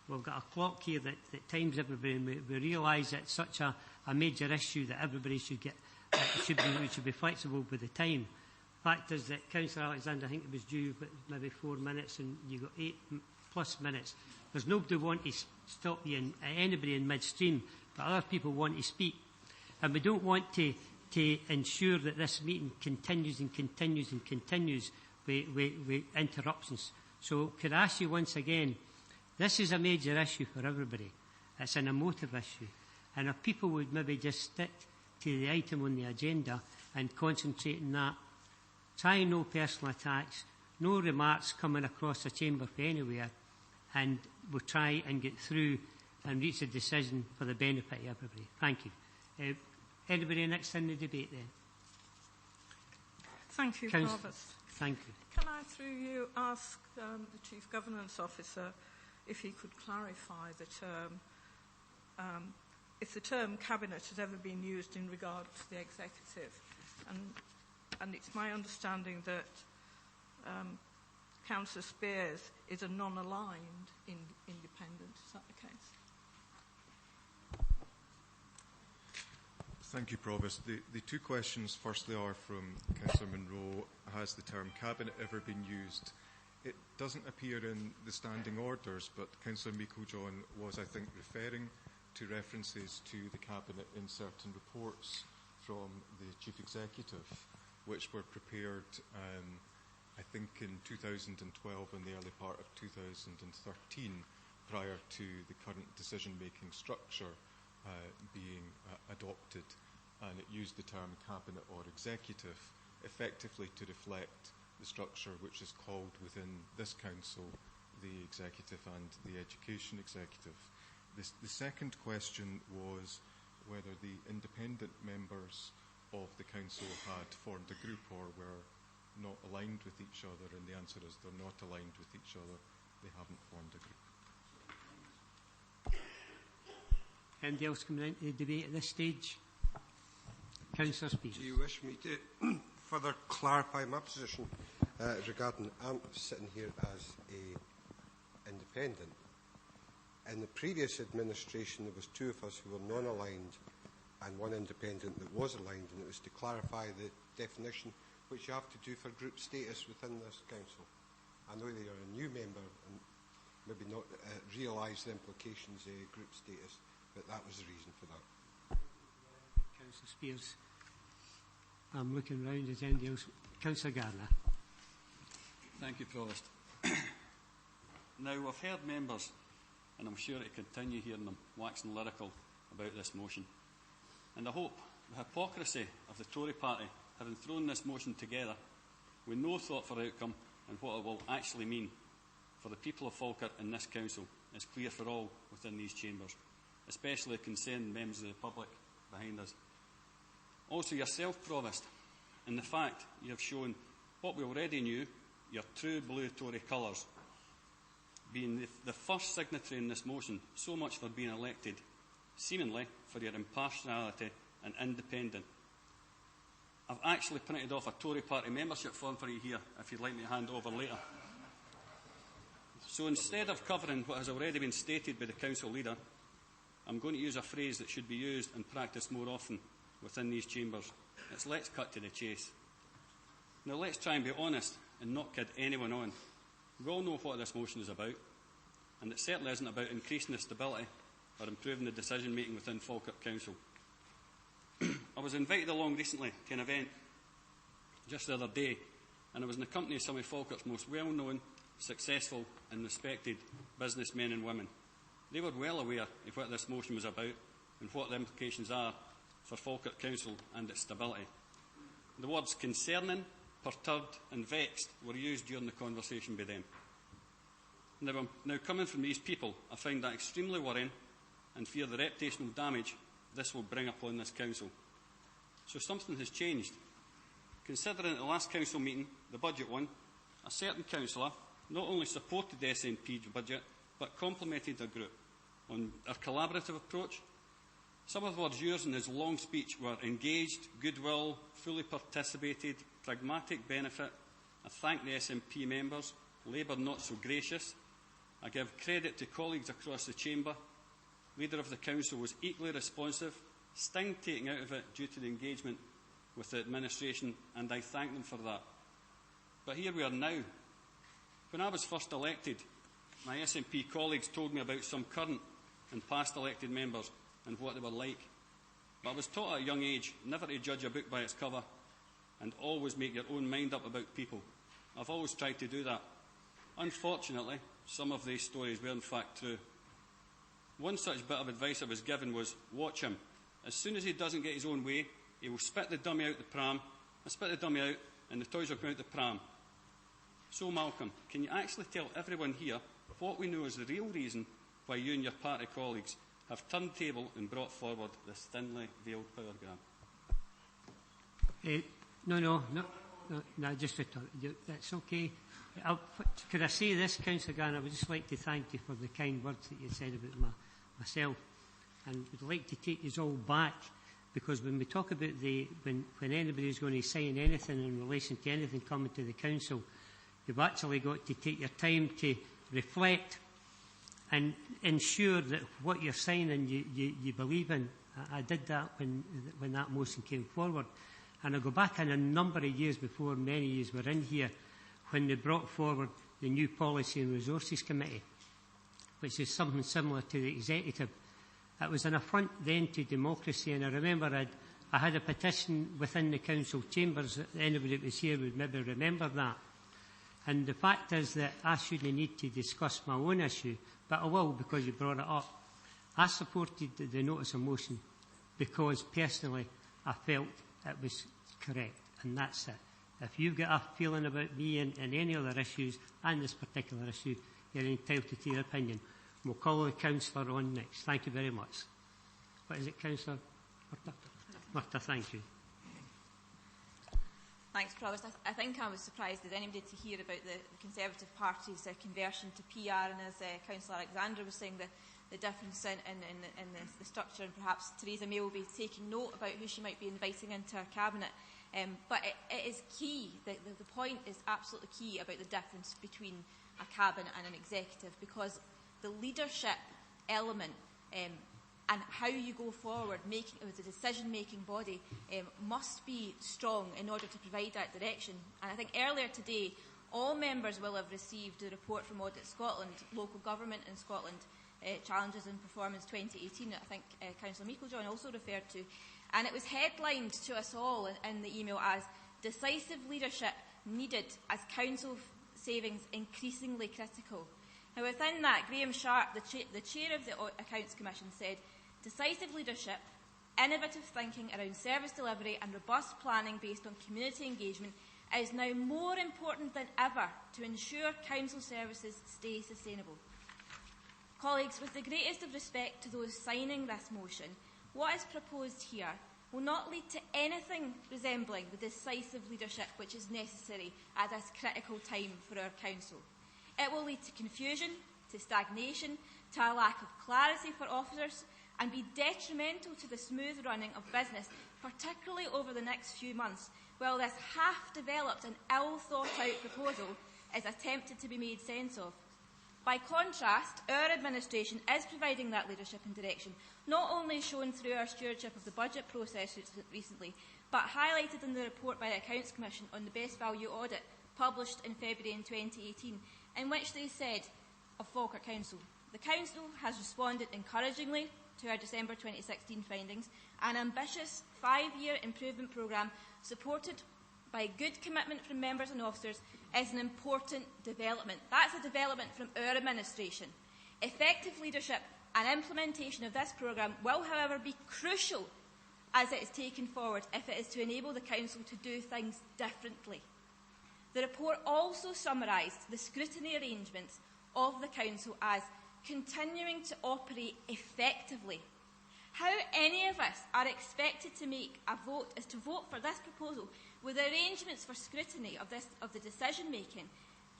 We've got a clock here that times everybody, and we realise that it's such a major issue that everybody should be flexible with the time. Fact is that Councillor Alexander, I think it was due maybe 4 minutes, and you got 8+ minutes. There's nobody want to stop you, anybody in midstream, but other people want to speak, and we don't want to ensure that this meeting continues and continues and continues with interruptions. So could I ask you once again, this is a major issue for everybody. It's an emotive issue. And if people would maybe just stick to the item on the agenda and concentrate on that, try no personal attacks, no remarks coming across the chamber from anywhere, and we'll try and get through and reach a decision for the benefit of everybody. Thank you. Anybody next in the debate then? Thank you, Councillor. Provost. Thank you. Can I, through you, ask the Chief Governance Officer if he could clarify the term, if the term cabinet has ever been used in regard to the executive, and it's my understanding that Councillor Spears is a non-aligned independent. Is that the case? Thank you, Provost. The two questions firstly are from Councillor Munro. Has the term cabinet ever been used? It doesn't appear in the standing orders, but Councillor Meikle-John was, I think, referring to references to the cabinet in certain reports from the Chief Executive, which were prepared, I think, in 2012 and the early part of 2013, prior to the current decision-making structure being adopted, and it used the term cabinet or executive effectively to reflect the structure which is called within this council the executive and the education executive. The second question was whether the independent members of the council had formed a group or were not aligned with each other, and the answer is they're not aligned with each other. They haven't formed a group. Anybody else coming into the debate at this stage? Councillor Spears. Do you wish me to further clarify my position regarding I'm sitting here as an independent. In the previous administration, there was two of us who were non-aligned and one independent that was aligned, and it was to clarify the definition which you have to do for group status within this council. I know that you're a new member and maybe not realise the implications of group status, but that was the reason for that. Councillor Spears. I'm looking round. Is anybody else? Councillor Gardner. Thank you, Provost. Now, I've heard members, and I'm sure to continue hearing them, waxing lyrical about this motion. And I hope the hypocrisy of the Tory party, having thrown this motion together with no thought for outcome and what it will actually mean for the people of Falkirk in this council, is clear for all within these chambers, especially concerned members of the public behind us. Also yourself, Provost, in the fact you have shown what we already knew, your true blue Tory colours, being the first signatory in this motion, so much for being elected, seemingly for your impartiality and independence. I've actually printed off a Tory party membership form for you here, if you'd like me to hand over later. So instead of covering what has already been stated by the council leader, I'm going to use a phrase that should be used and practised more often within these chambers. It's let's cut to the chase. Now let's try and be honest and not kid anyone on. We all know what this motion is about, and it certainly isn't about increasing the stability or improving the decision making within Falkirk Council. I was invited along recently to an event just the other day, and I was in the company of some of Falkirk's most well-known, successful and respected businessmen and women. They were well aware of what this motion was about and what the implications are for Falkirk Council and its stability. The words concerning, perturbed and vexed were used during the conversation by them. Now coming from these people, I find that extremely worrying and fear the reputational damage this will bring upon this council. So something has changed. Considering at the last council meeting, the budget one, a certain councillor not only supported the SNP budget, but complimented the group on our collaborative approach. Some of the words used in his long speech were engaged, goodwill, fully participated, pragmatic benefit. I thank the SNP members, Labour not so gracious. I give credit to colleagues across the chamber. Leader of the council was equally responsive, sting taken out of it due to the engagement with the administration, and I thank them for that. But here we are now. When I was first elected, my SNP colleagues told me about some current and past elected members and what they were like. But I was taught at a young age never to judge a book by its cover and always make your own mind up about people. I've always tried to do that. Unfortunately, some of these stories were in fact true. One such bit of advice I was given was, watch him. As soon as he doesn't get his own way, he will spit the dummy out the pram. I spit the dummy out and the toys will come out the pram. So Malcolm, can you actually tell everyone here what we know is the real reason why you and your party colleagues have turned table and brought forward this thinly veiled power grab? No, just that's okay. Could I say this, Councillor Gann? I would just like to thank you for the kind words that you said about myself, and would like to take you all back, because when we talk about when anybody is going to sign anything in relation to anything coming to the council, You've actually got to take your time to reflect and ensure that what you're signing you believe in. I did that when that motion came forward. And I go back in a number of years before many of you were in here when they brought forward the new Policy and Resources Committee, which is something similar to the Executive. It was an affront then to democracy, and I remember I had a petition within the council chambers. Anybody that was here would maybe remember that. And the fact is that I shouldn't need to discuss my own issue, but I will because you brought it up. I supported the notice of motion because personally I felt it was correct, and that's it. If you've got a feeling about me and any other issues and this particular issue, you're entitled to your opinion. We'll call the councillor on next. Thank you very much. What is it, Councillor Murtagh? Murtagh, thank you. Thanks, Provost. I think I was surprised as anybody to hear about the Conservative Party's conversion to PR, and as Councillor Alexander was saying, the difference in the structure, and perhaps Theresa May will be taking note about who she might be inviting into her cabinet. But it is key, the point is absolutely key about the difference between a cabinet and an executive, because the leadership element and how you go forward as a decision-making body must be strong in order to provide that direction. And I think earlier today, all members will have received the report from Audit Scotland, Local Government in Scotland, Challenges in Performance 2018, that I think Councillor Meiklejohn also referred to. And it was headlined to us all in the email as decisive leadership needed as council savings increasingly critical. Now within that, Graham Sharp, the chair of the Accounts Commission, said decisive leadership, innovative thinking around service delivery and robust planning based on community engagement is now more important than ever to ensure council services stay sustainable. Colleagues, with the greatest of respect to those signing this motion, what is proposed here will not lead to anything resembling the decisive leadership which is necessary at this critical time for our council. It will lead to confusion, to stagnation, to a lack of clarity for officers, and be detrimental to the smooth running of business, particularly over the next few months, while this half-developed and ill-thought-out proposal is attempted to be made sense of. By contrast, our administration is providing that leadership and direction, not only shown through our stewardship of the budget process recently, but highlighted in the report by the Accounts Commission on the Best Value Audit, published in February in 2018, in which they said of Falkirk Council, the Council has responded encouragingly to our December 2016 findings. An ambitious 5-year improvement programme supported by good commitment from members and officers is an important development. That's a development from our administration. Effective leadership and implementation of this programme will, however, be crucial as it is taken forward if it is to enable the Council to do things differently. The report also summarised the scrutiny arrangements of the Council as continuing to operate effectively. How any of us are expected to make a vote is to vote for this proposal with arrangements for scrutiny of the decision-making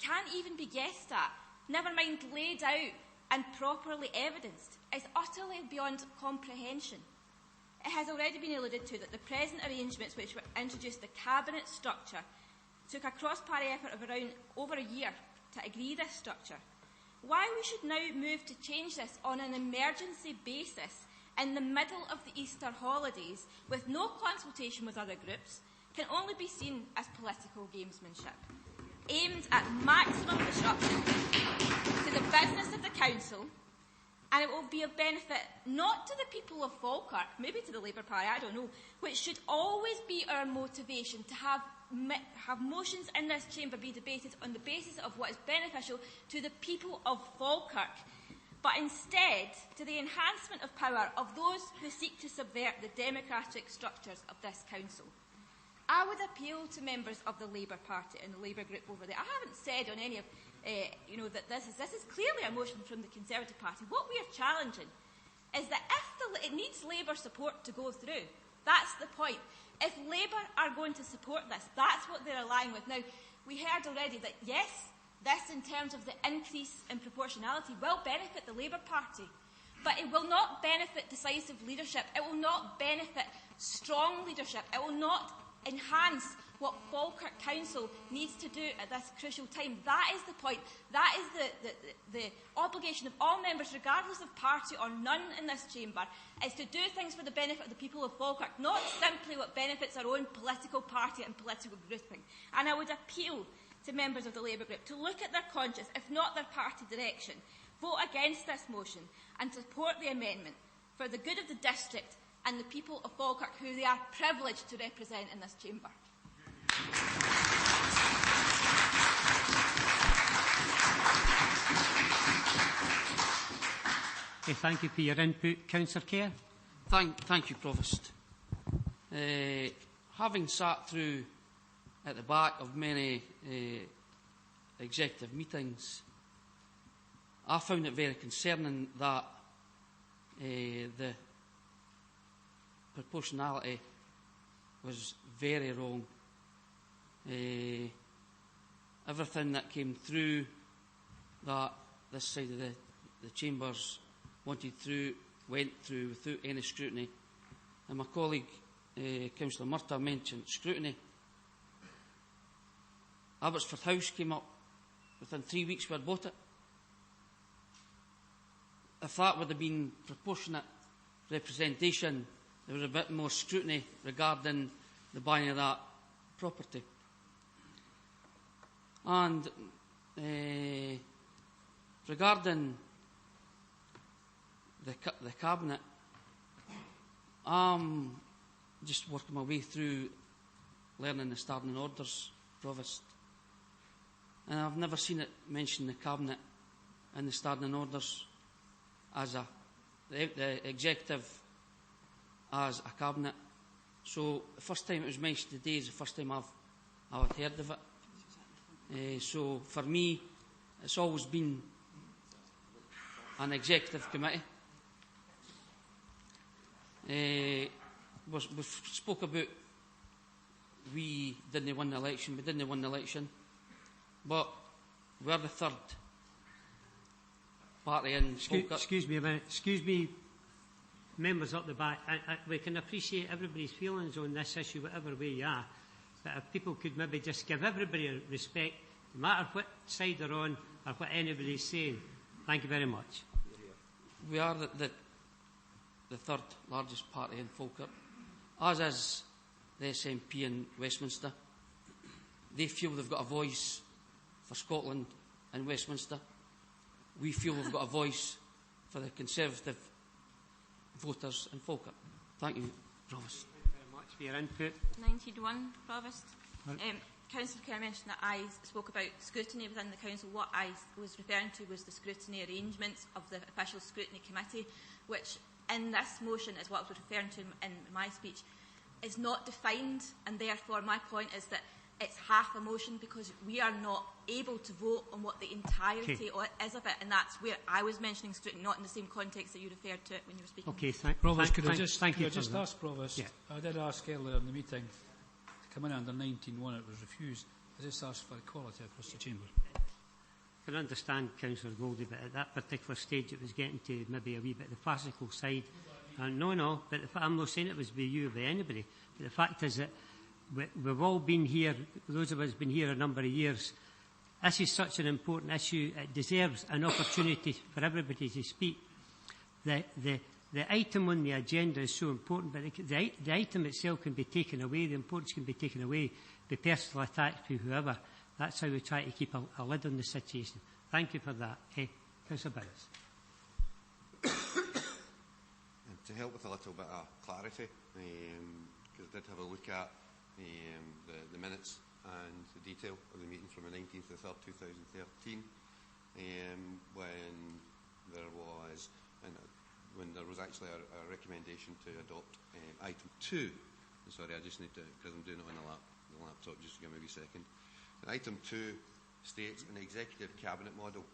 can't even be guessed at, never mind laid out and properly evidenced, is utterly beyond comprehension. It has already been alluded to that the present arrangements which were introduced, the cabinet structure, took a cross-party effort of around over a year to agree this structure. Why we should now move to change this on an emergency basis in the middle of the Easter holidays with no consultation with other groups can only be seen as political gamesmanship, aimed at maximum disruption to the business of the Council, and it will be of benefit not to the people of Falkirk, maybe to the Labour Party, I don't know, which should always be our motivation to have motions in this chamber be debated on the basis of what is beneficial to the people of Falkirk, but instead to the enhancement of power of those who seek to subvert the democratic structures of this Council. I would appeal to members of the Labour Party and the Labour group over there. I haven't said on any of, that this is clearly a motion from the Conservative Party. What we are challenging is that if it needs Labour support to go through, that's the point. If Labour are going to support this, that's what they're aligning with. Now, we heard already that, yes, this in terms of the increase in proportionality will benefit the Labour Party, but it will not benefit decisive leadership. It will not benefit strong leadership. It will not enhance what Falkirk Council needs to do at this crucial time. That is the point. That is the obligation of all members, regardless of party or none in this chamber, is to do things for the benefit of the people of Falkirk, not simply what benefits our own political party and political grouping. And I would appeal to members of the Labour group to look at their conscience, if not their party direction, vote against this motion and support the amendment for the good of the district and the people of Falkirk, who they are privileged to represent in this chamber. Okay, thank you for your input. Councillor Kerr. Thank you, Provost. Having sat through at the back of many executive meetings, I found it very concerning that the proportionality was very wrong. Everything that came through that this side of the chambers wanted through went through without any scrutiny. And my colleague, Councillor Murtagh, mentioned scrutiny. Abbotsford House came up within 3 weeks we had bought it. If that would have been proportionate representation, there was a bit more scrutiny regarding the buying of that property. And regarding the Cabinet, I'm just working my way through learning the Standing Orders, Provost. And I've never seen it mention the Cabinet and the Standing Orders as the Executive as a Cabinet. So the first time it was mentioned today is the first time I've heard of it. So for me, it's always been an Executive Committee. We spoke about we didn't win the election, we didn't win the election, but we're the third party in Falkirk. Excuse me a minute. Excuse me, members up the back. We can appreciate everybody's feelings on this issue, whatever way you are. But if people could maybe just give everybody a respect, no matter what side they're on or what anybody's saying. Thank you very much. We are the third largest party in Falkirk, as is the SNP in Westminster. They feel they've got a voice for Scotland and Westminster. We feel we've got a voice for the Conservative voters in Falkirk. Thank you, Provost. Thank you very much for your input. 91, Provost. Councillor Kerr mentioned that I spoke about scrutiny within the Council. What I was referring to was the scrutiny arrangements of the Official Scrutiny Committee, which in this motion is what I was referring to in my speech, is not defined, and therefore my point is that it's half a motion because we are not able to vote on what the entirety is of it, and that's where I was mentioning scrutiny, not in the same context that you referred to it when you were speaking. Okay, Provost, could I just ask Provost? Yeah. I did ask earlier in the meeting to come in under 19.1, it was refused. I just asked for equality across the chamber. I can understand Councillor Goldie, but at that particular stage it was getting to maybe a wee bit the farcical side. No, but I'm not saying it was by you or by anybody, but the fact is that we've all been here, those of us have been here a number of years. This is such an important issue, it deserves an opportunity for everybody to speak. The item on the agenda is so important, but the item itself can be taken away, the importance can be taken away by personal attacks to whoever. That's how we try to keep a lid on the situation. Thank you for that. Councillor Burris. To help with a little bit of clarity, because I did have a look at the minutes and the detail of the meeting from the 19th of the 3rd, 2013, when there was actually a recommendation to adopt item 2. Sorry, I just need to, because I'm doing it on the laptop, just give me a wee second. Item 2 states an executive cabinet model.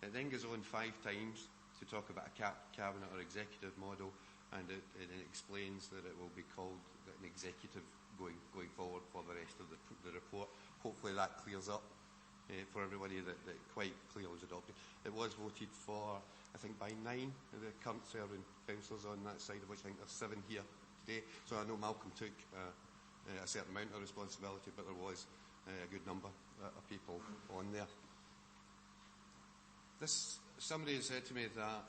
It then goes on 5 times to talk about a cabinet or executive model, and it explains that it will be called an executive going forward for the rest of the report. Hopefully that clears up for everybody that quite clearly was adopted. It was voted for, I think, by 9 of the current serving councillors on that side, of which I think there's 7 here today. So I know Malcolm took a certain amount of responsibility, but there was a good number of people on there. Somebody said to me that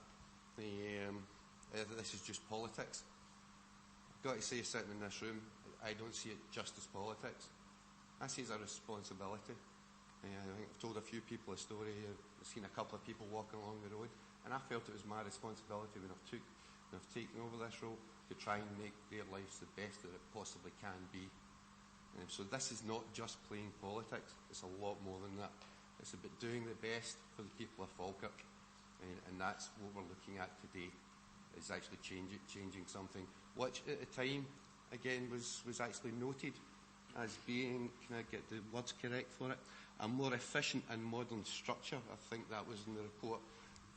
this is just politics. I've got to say, sitting in this room, I don't see it just as politics. I see it as a responsibility. I think I've told a few people a story. I've seen a couple of people walking along the road, and I felt it was my responsibility when I've taken over this role to try and make their lives the best that it possibly can be. So this is not just playing politics. It's a lot more than that. It's about doing the best for the people of Falkirk, and that's what we're looking at today, is actually changing something, which at the time, again, was actually noted as being, can I get the words correct for it, a more efficient and modern structure. I think that was in the report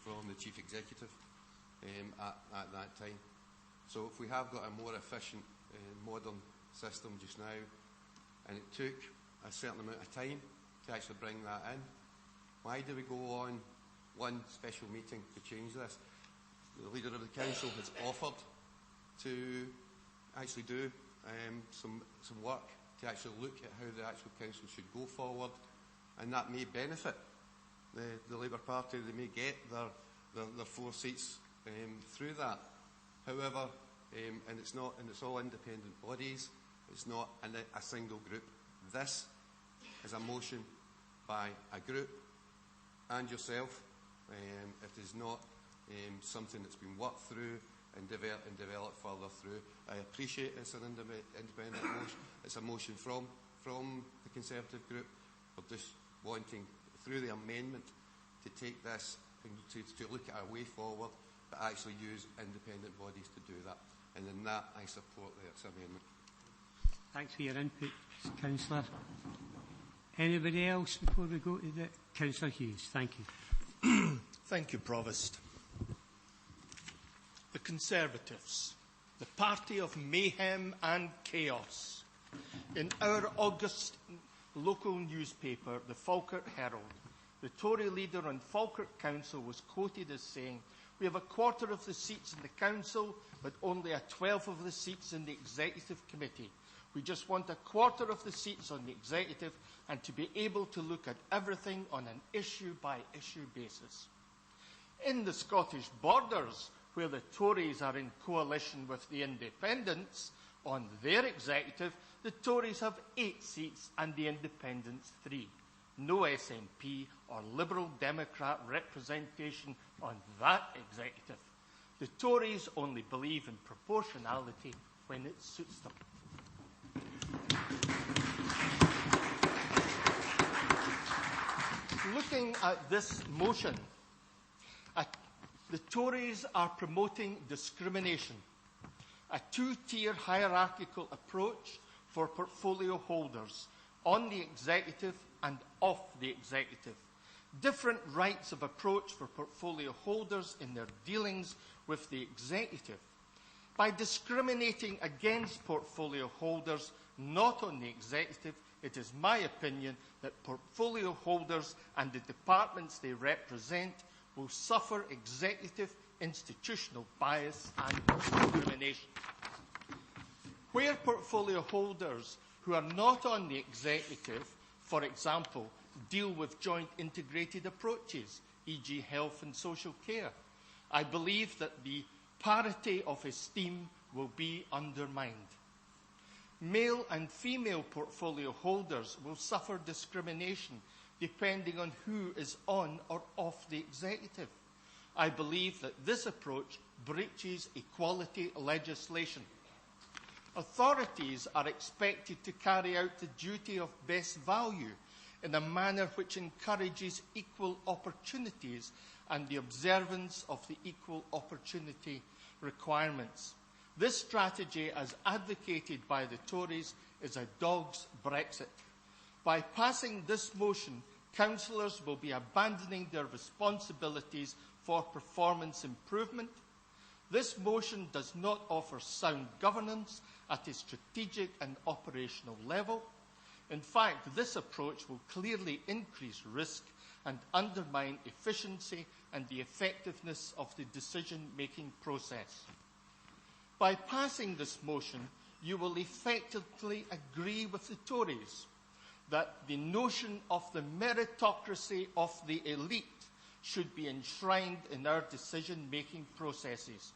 from the Chief Executive at that time. So if we have got a more efficient, modern system just now, and it took a certain amount of time to actually bring that in, why do we go on one special meeting to change this? The Leader of the Council has offered to actually do some work to actually look at how the actual Council should go forward, and that may benefit the Labour Party. They may get their 4 seats through that. However, and it's all independent bodies, it's not a single group. This is a motion by a group and yourself. It is not something that's been worked through and developed further through. I appreciate it's an independent motion. It's a motion from the Conservative group. We're just wanting, through the amendment, to take this and to look at a way forward, but actually use independent bodies to do that. And in that, I support this amendment. Thanks for your input, Councillor. Anybody else before we go to the Councillor Hughes? Thank you. Thank you, Provost. The Conservatives, the party of mayhem and chaos. In our August local newspaper, the Falkirk Herald, the Tory leader on Falkirk Council was quoted as saying, "We have a quarter of the seats in the Council, but only a 12th of the seats in the Executive Committee. We just want a quarter of the seats on the Executive and to be able to look at everything on an issue-by-issue basis." In the Scottish Borders, where the Tories are in coalition with the Independents, on their Executive, the Tories have 8 seats and the Independents 3. No SNP or Liberal Democrat representation on that Executive. The Tories only believe in proportionality when it suits them. Looking at this motion, the Tories are promoting discrimination, a 2-tier hierarchical approach for portfolio holders on the Executive and off the Executive, different rights of approach for portfolio holders in their dealings with the Executive. By discriminating against portfolio holders not on the Executive, it is my opinion that portfolio holders and the departments they represent will suffer executive institutional bias and discrimination. Where portfolio holders who are not on the Executive, for example, deal with joint integrated approaches, e.g. health and social care, I believe that the parity of esteem will be undermined. Male and female portfolio holders will suffer discrimination depending on who is on or off the Executive. I believe that this approach breaches equality legislation. Authorities are expected to carry out the duty of best value in a manner which encourages equal opportunities and the observance of the equal opportunity requirements. This strategy, as advocated by the Tories, is a dog's Brexit. By passing this motion, councillors will be abandoning their responsibilities for performance improvement. This motion does not offer sound governance at a strategic and operational level. In fact, this approach will clearly increase risk and undermine efficiency and the effectiveness of the decision-making process. By passing this motion, you will effectively agree with the Tories that the notion of the meritocracy of the elite should be enshrined in our decision-making processes.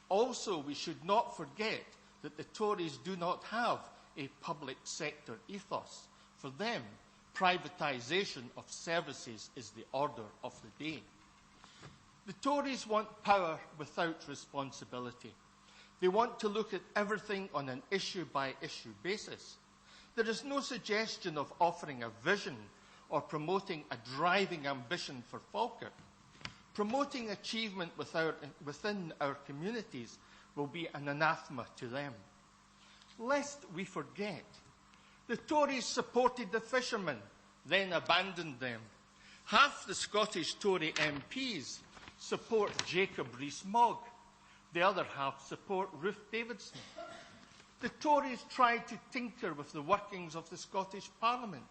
Also, we should not forget that the Tories do not have a public sector ethos. For them, privatisation of services is the order of the day. The Tories want power without responsibility. They want to look at everything on an issue-by-issue basis. There is no suggestion of offering a vision or promoting a driving ambition for Falkirk. Promoting achievement within our communities will be an anathema to them. Lest we forget, the Tories supported the fishermen, then abandoned them. Half the Scottish Tory MPs support Jacob Rees-Mogg. The other half support Ruth Davidson. The Tories tried to tinker with the workings of the Scottish Parliament.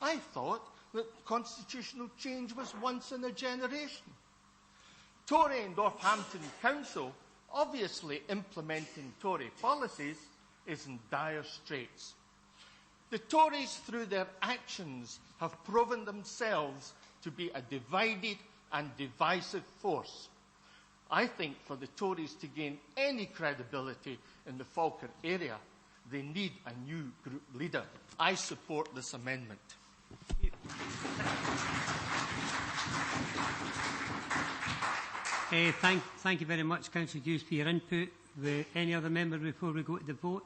I thought that constitutional change was once in a generation. Tory and Northampton Council, obviously implementing Tory policies, is in dire straits. The Tories, through their actions, have proven themselves to be a divided and divisive force. I think for the Tories to gain any credibility in the Falkirk area, they need a new group leader. I support this amendment. Thank you very much, Councillor Hughes, for your input. Any other member before we go to the vote?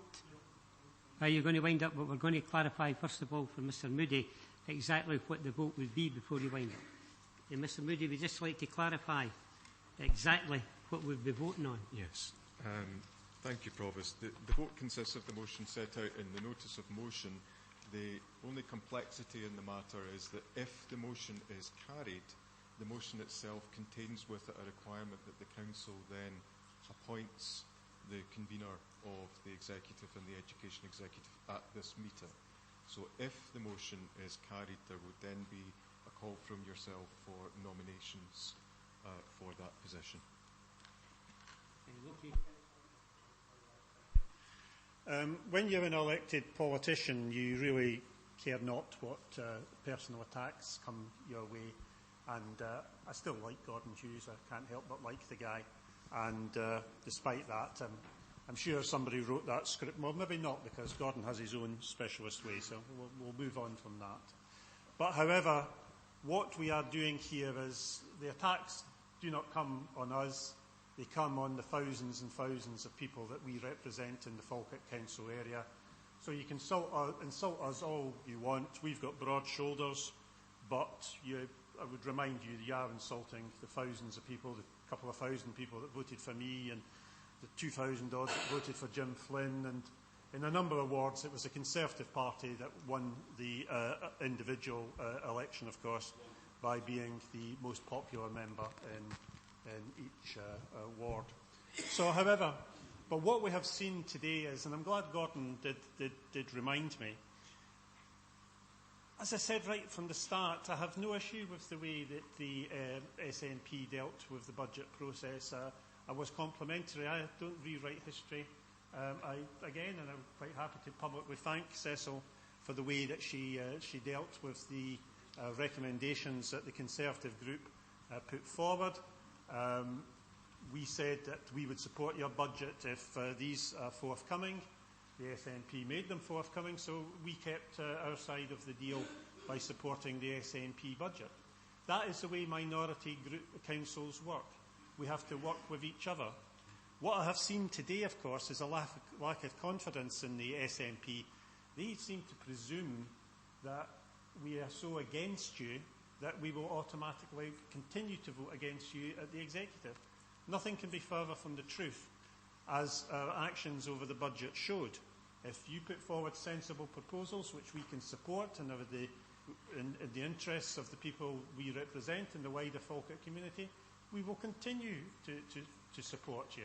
Are you going to wind up? But we're going to clarify, first of all, for Mr Moody, exactly what the vote would be before you wind up. And Mr Moody, we'd just like to clarify exactly what we'll be voting on. Yes. Thank you, Provost. The vote consists of the motion set out in the notice of motion. The only complexity in the matter is that if the motion is carried, the motion itself contains with it a requirement that the Council then appoints the convener of the Executive and the Education Executive at this meeting. So if the motion is carried, there would then be a call from yourself for nominations for that position. When you're an elected politician, you really care not what personal attacks come your way. And I still like Gordon Hughes. I can't help but like the guy. And despite that, I'm sure somebody wrote that script. Well, maybe not, because Gordon has his own specialist way, so we'll move on from that. But however, what we are doing here is the attacks do not come on us. They come on the thousands and thousands of people that we represent in the Falkirk Council area. So you can insult us all you want. We've got broad shoulders, but I would remind you that you are insulting the thousands of people, the couple of thousand people that voted for me, and the 2,000 odd that voted for Jim Flynn. And in a number of wards, it was the Conservative Party that won the individual election, of course, by being the most popular member in each ward. So, however, but what we have seen today is, and I'm glad Gordon did remind me, as I said right from the start, I have no issue with the way that the SNP dealt with the budget process. I was complimentary. I don't rewrite history. And I'm quite happy to publicly thank Cecil for the way that she dealt with the recommendations that the Conservative group put forward. We said that we would support your budget if these are forthcoming. The SNP made them forthcoming, so we kept our side of the deal by supporting the SNP budget. That is the way minority group councils work. We have to work with each other. What I have seen today, of course, is a lack of confidence in the SNP. They seem to presume that we are so against you that we will automatically continue to vote against you at the Executive. Nothing can be further from the truth, as our actions over the budget showed. If you put forward sensible proposals which we can support and are in the interests of the people we represent in the wider Falkirk community, we will continue to support you.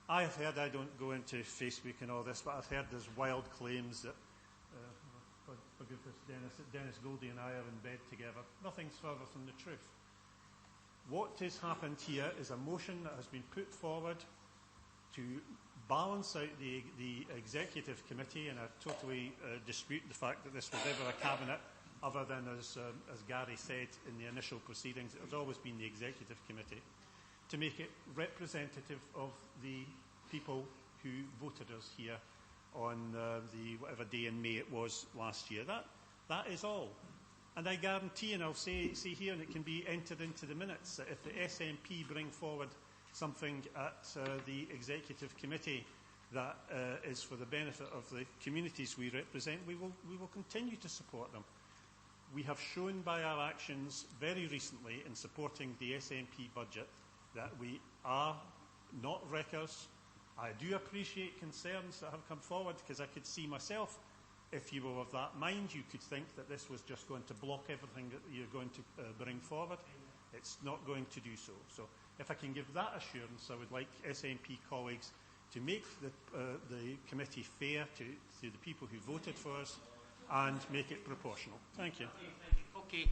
I have heard, I don't go into Facebook and all this, but I've heard there's wild claims that, forgive us, Dennis Goldie and I are in bed together. Nothing's further from the truth. What has happened here is a motion that has been put forward to balance out the executive committee, and I totally dispute the fact that this was ever a cabinet, other than, as Gary said in the initial proceedings, it has always been the executive committee, to make it representative of the people who voted us here on the whatever day in May it was last year. That is all. And I guarantee, and I'll say here, and it can be entered into the minutes, that if the SNP bring forward something at the executive committee that is for the benefit of the communities we represent, we will continue to support them. We have shown by our actions very recently in supporting the SNP budget that we are not wreckers. I do appreciate concerns that have come forward, because I could see myself, if you were of that mind, you could think that this was just going to block everything that you're going to bring forward. It's not going to do so. So if I can give that assurance, I would like SNP colleagues to make the committee fair to the people who voted for us and make it proportional. Thank you. Okay.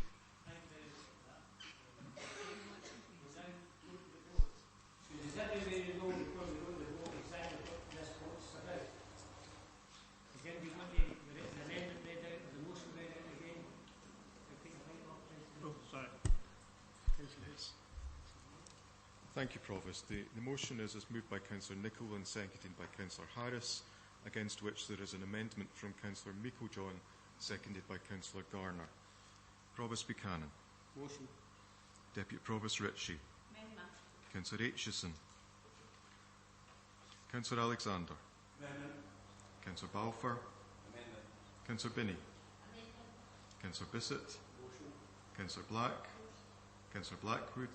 Does everybody know before we go to the vote exactly what this vote's about? Is anybody want the amendment read out, or the motion read out again? Oh, sorry. Thank you, Provost. The motion is moved by Councillor Nicholl and seconded by Councillor Harris, against which there is an amendment from Councillor Meiklejohn, seconded by Councillor Garner. Provost Buchanan. Motion. Deputy Provost Ritchie. Amendment. Councillor Aitchison. Councillor Alexander. Amendment. Councillor Balfour. Amendment. Councillor Binney. Amendment. Councillor Bissett. Motion. Councillor Black. Councillor Blackwood.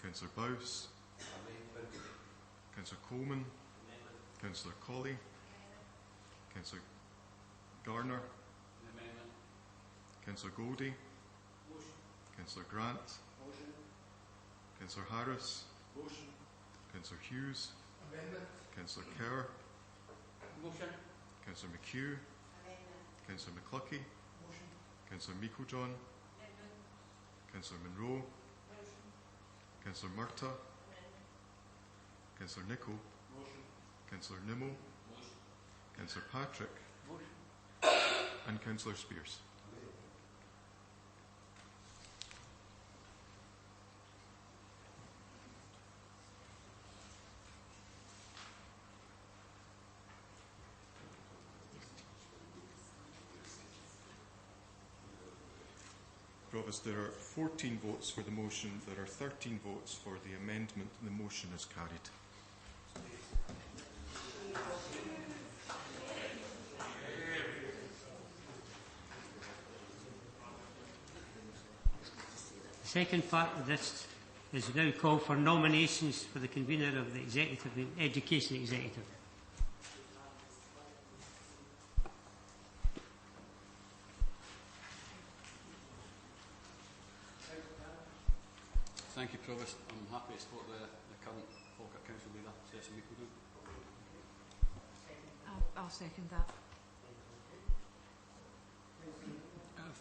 Councillor Bowes. Amendment. Councillor Coleman. Amendment. Councillor Colley. Councillor Garner. Amendment. Councillor Goldie. Motion. Councillor Grant. Motion. Councillor Harris. Motion. Councillor Hughes. Amendment. Councillor Kerr. Motion. Councillor McHugh. Amendment. Councillor McCluckie. Motion. Councillor Meiklejohn. Amendment. Councillor Monroe. Motion. Councillor Murtagh. Amendment. Councillor Nicholl. Motion. Councillor Nimmo. Motion. Councillor Patrick. Motion. And Councillor Spears. Provost, there are 14 votes for the motion. There are 13 votes for the amendment. The motion is carried. The second part of this is now called for nominations for the convener of the Executive, the Education Executive. Thank you, Provost. I'm happy to support the current Falkirk Council leader, Cecil Meiklejohn. I'll second that.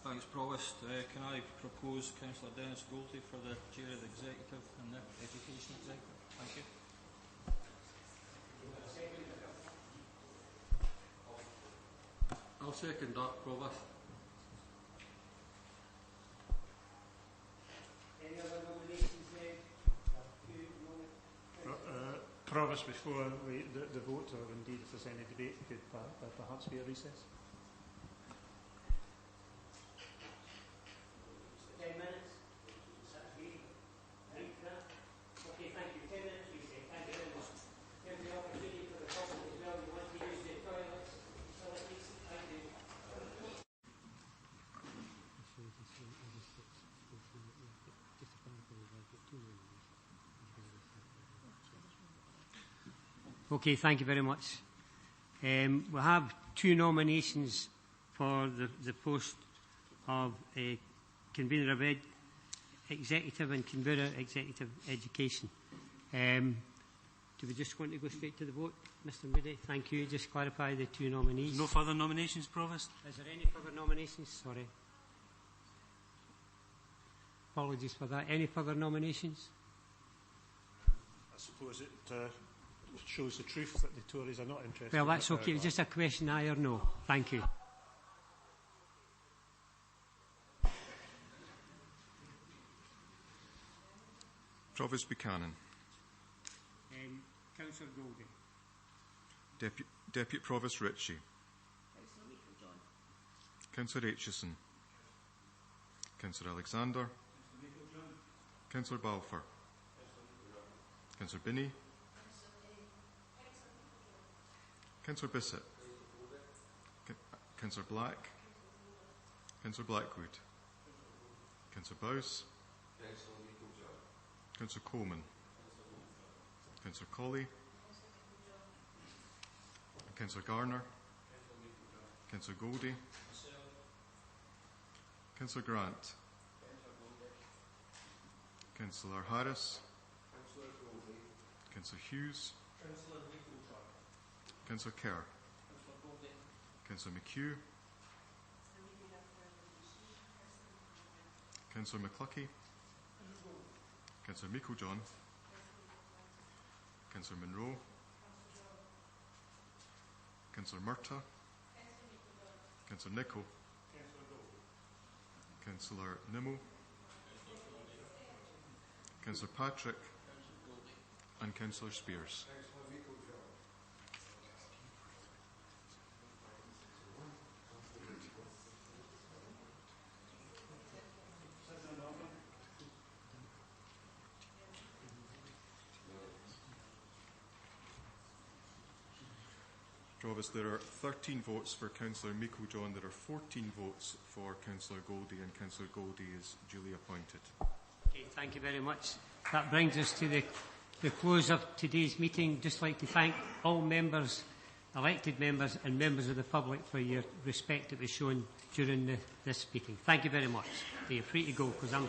Thanks, Provost. Can I propose Councillor Dennis Goldie for the Chair of the Executive and the Education Executive? Thank you. I'll second that, Provost. Any other nominations then? Provost, before the vote, or indeed if there's any debate, could perhaps be a recess. 10 minutes? Is that okay? Right, that? Okay, thank you. 10 minutes recess. Thank you very much. Give the opportunity for the public as well. You want to use the toilets, facilities. Thank you. Okay, thank you very much. We have two nominations for the post of Convener of Executive and Convener Executive Education. Do we just want to go straight to the vote, Mr. Moody? Thank you. Just clarify the two nominees. No further nominations, Provost? Is there any further nominations? Sorry. Apologies for that. Any further nominations? I suppose it shows the truth that the Tories are not interested. Well, that's in okay. It's just a question, aye or no. Thank you. Provost Buchanan. Councillor Goldie. Deputy Provost Ritchie. Councillor Aitchison. Councillor Alexander. Councillor Balfour. Councillor Binney. Councillor Bissett. Councillor Black. Councillor Blackwood. Councillor Bowes. Councillor Coleman. Councillor Colley. Councillor Garner. Councillor Goldie. Councillor Grant. Councillor Harris. Councillor Hughes. Councillor Kerr. Councillor McHugh. Councillor McCluckie. Councillor Meiklejohn. Councillor Monroe. Councillor Murtagh. Councillor Nicholl. Councillor Nimmo. Councillor Patrick. And Councillor Spears. Provost, there are 13 votes for Councillor Meiklejohn. There are 14 votes for Councillor Goldie, and Councillor Goldie is duly appointed. Okay, thank you very much. That brings us to the close of today's meeting. Just like to thank all members, elected members and members of the public for your respect that was shown during this meeting. Thank you very much. You're free to go because I'm...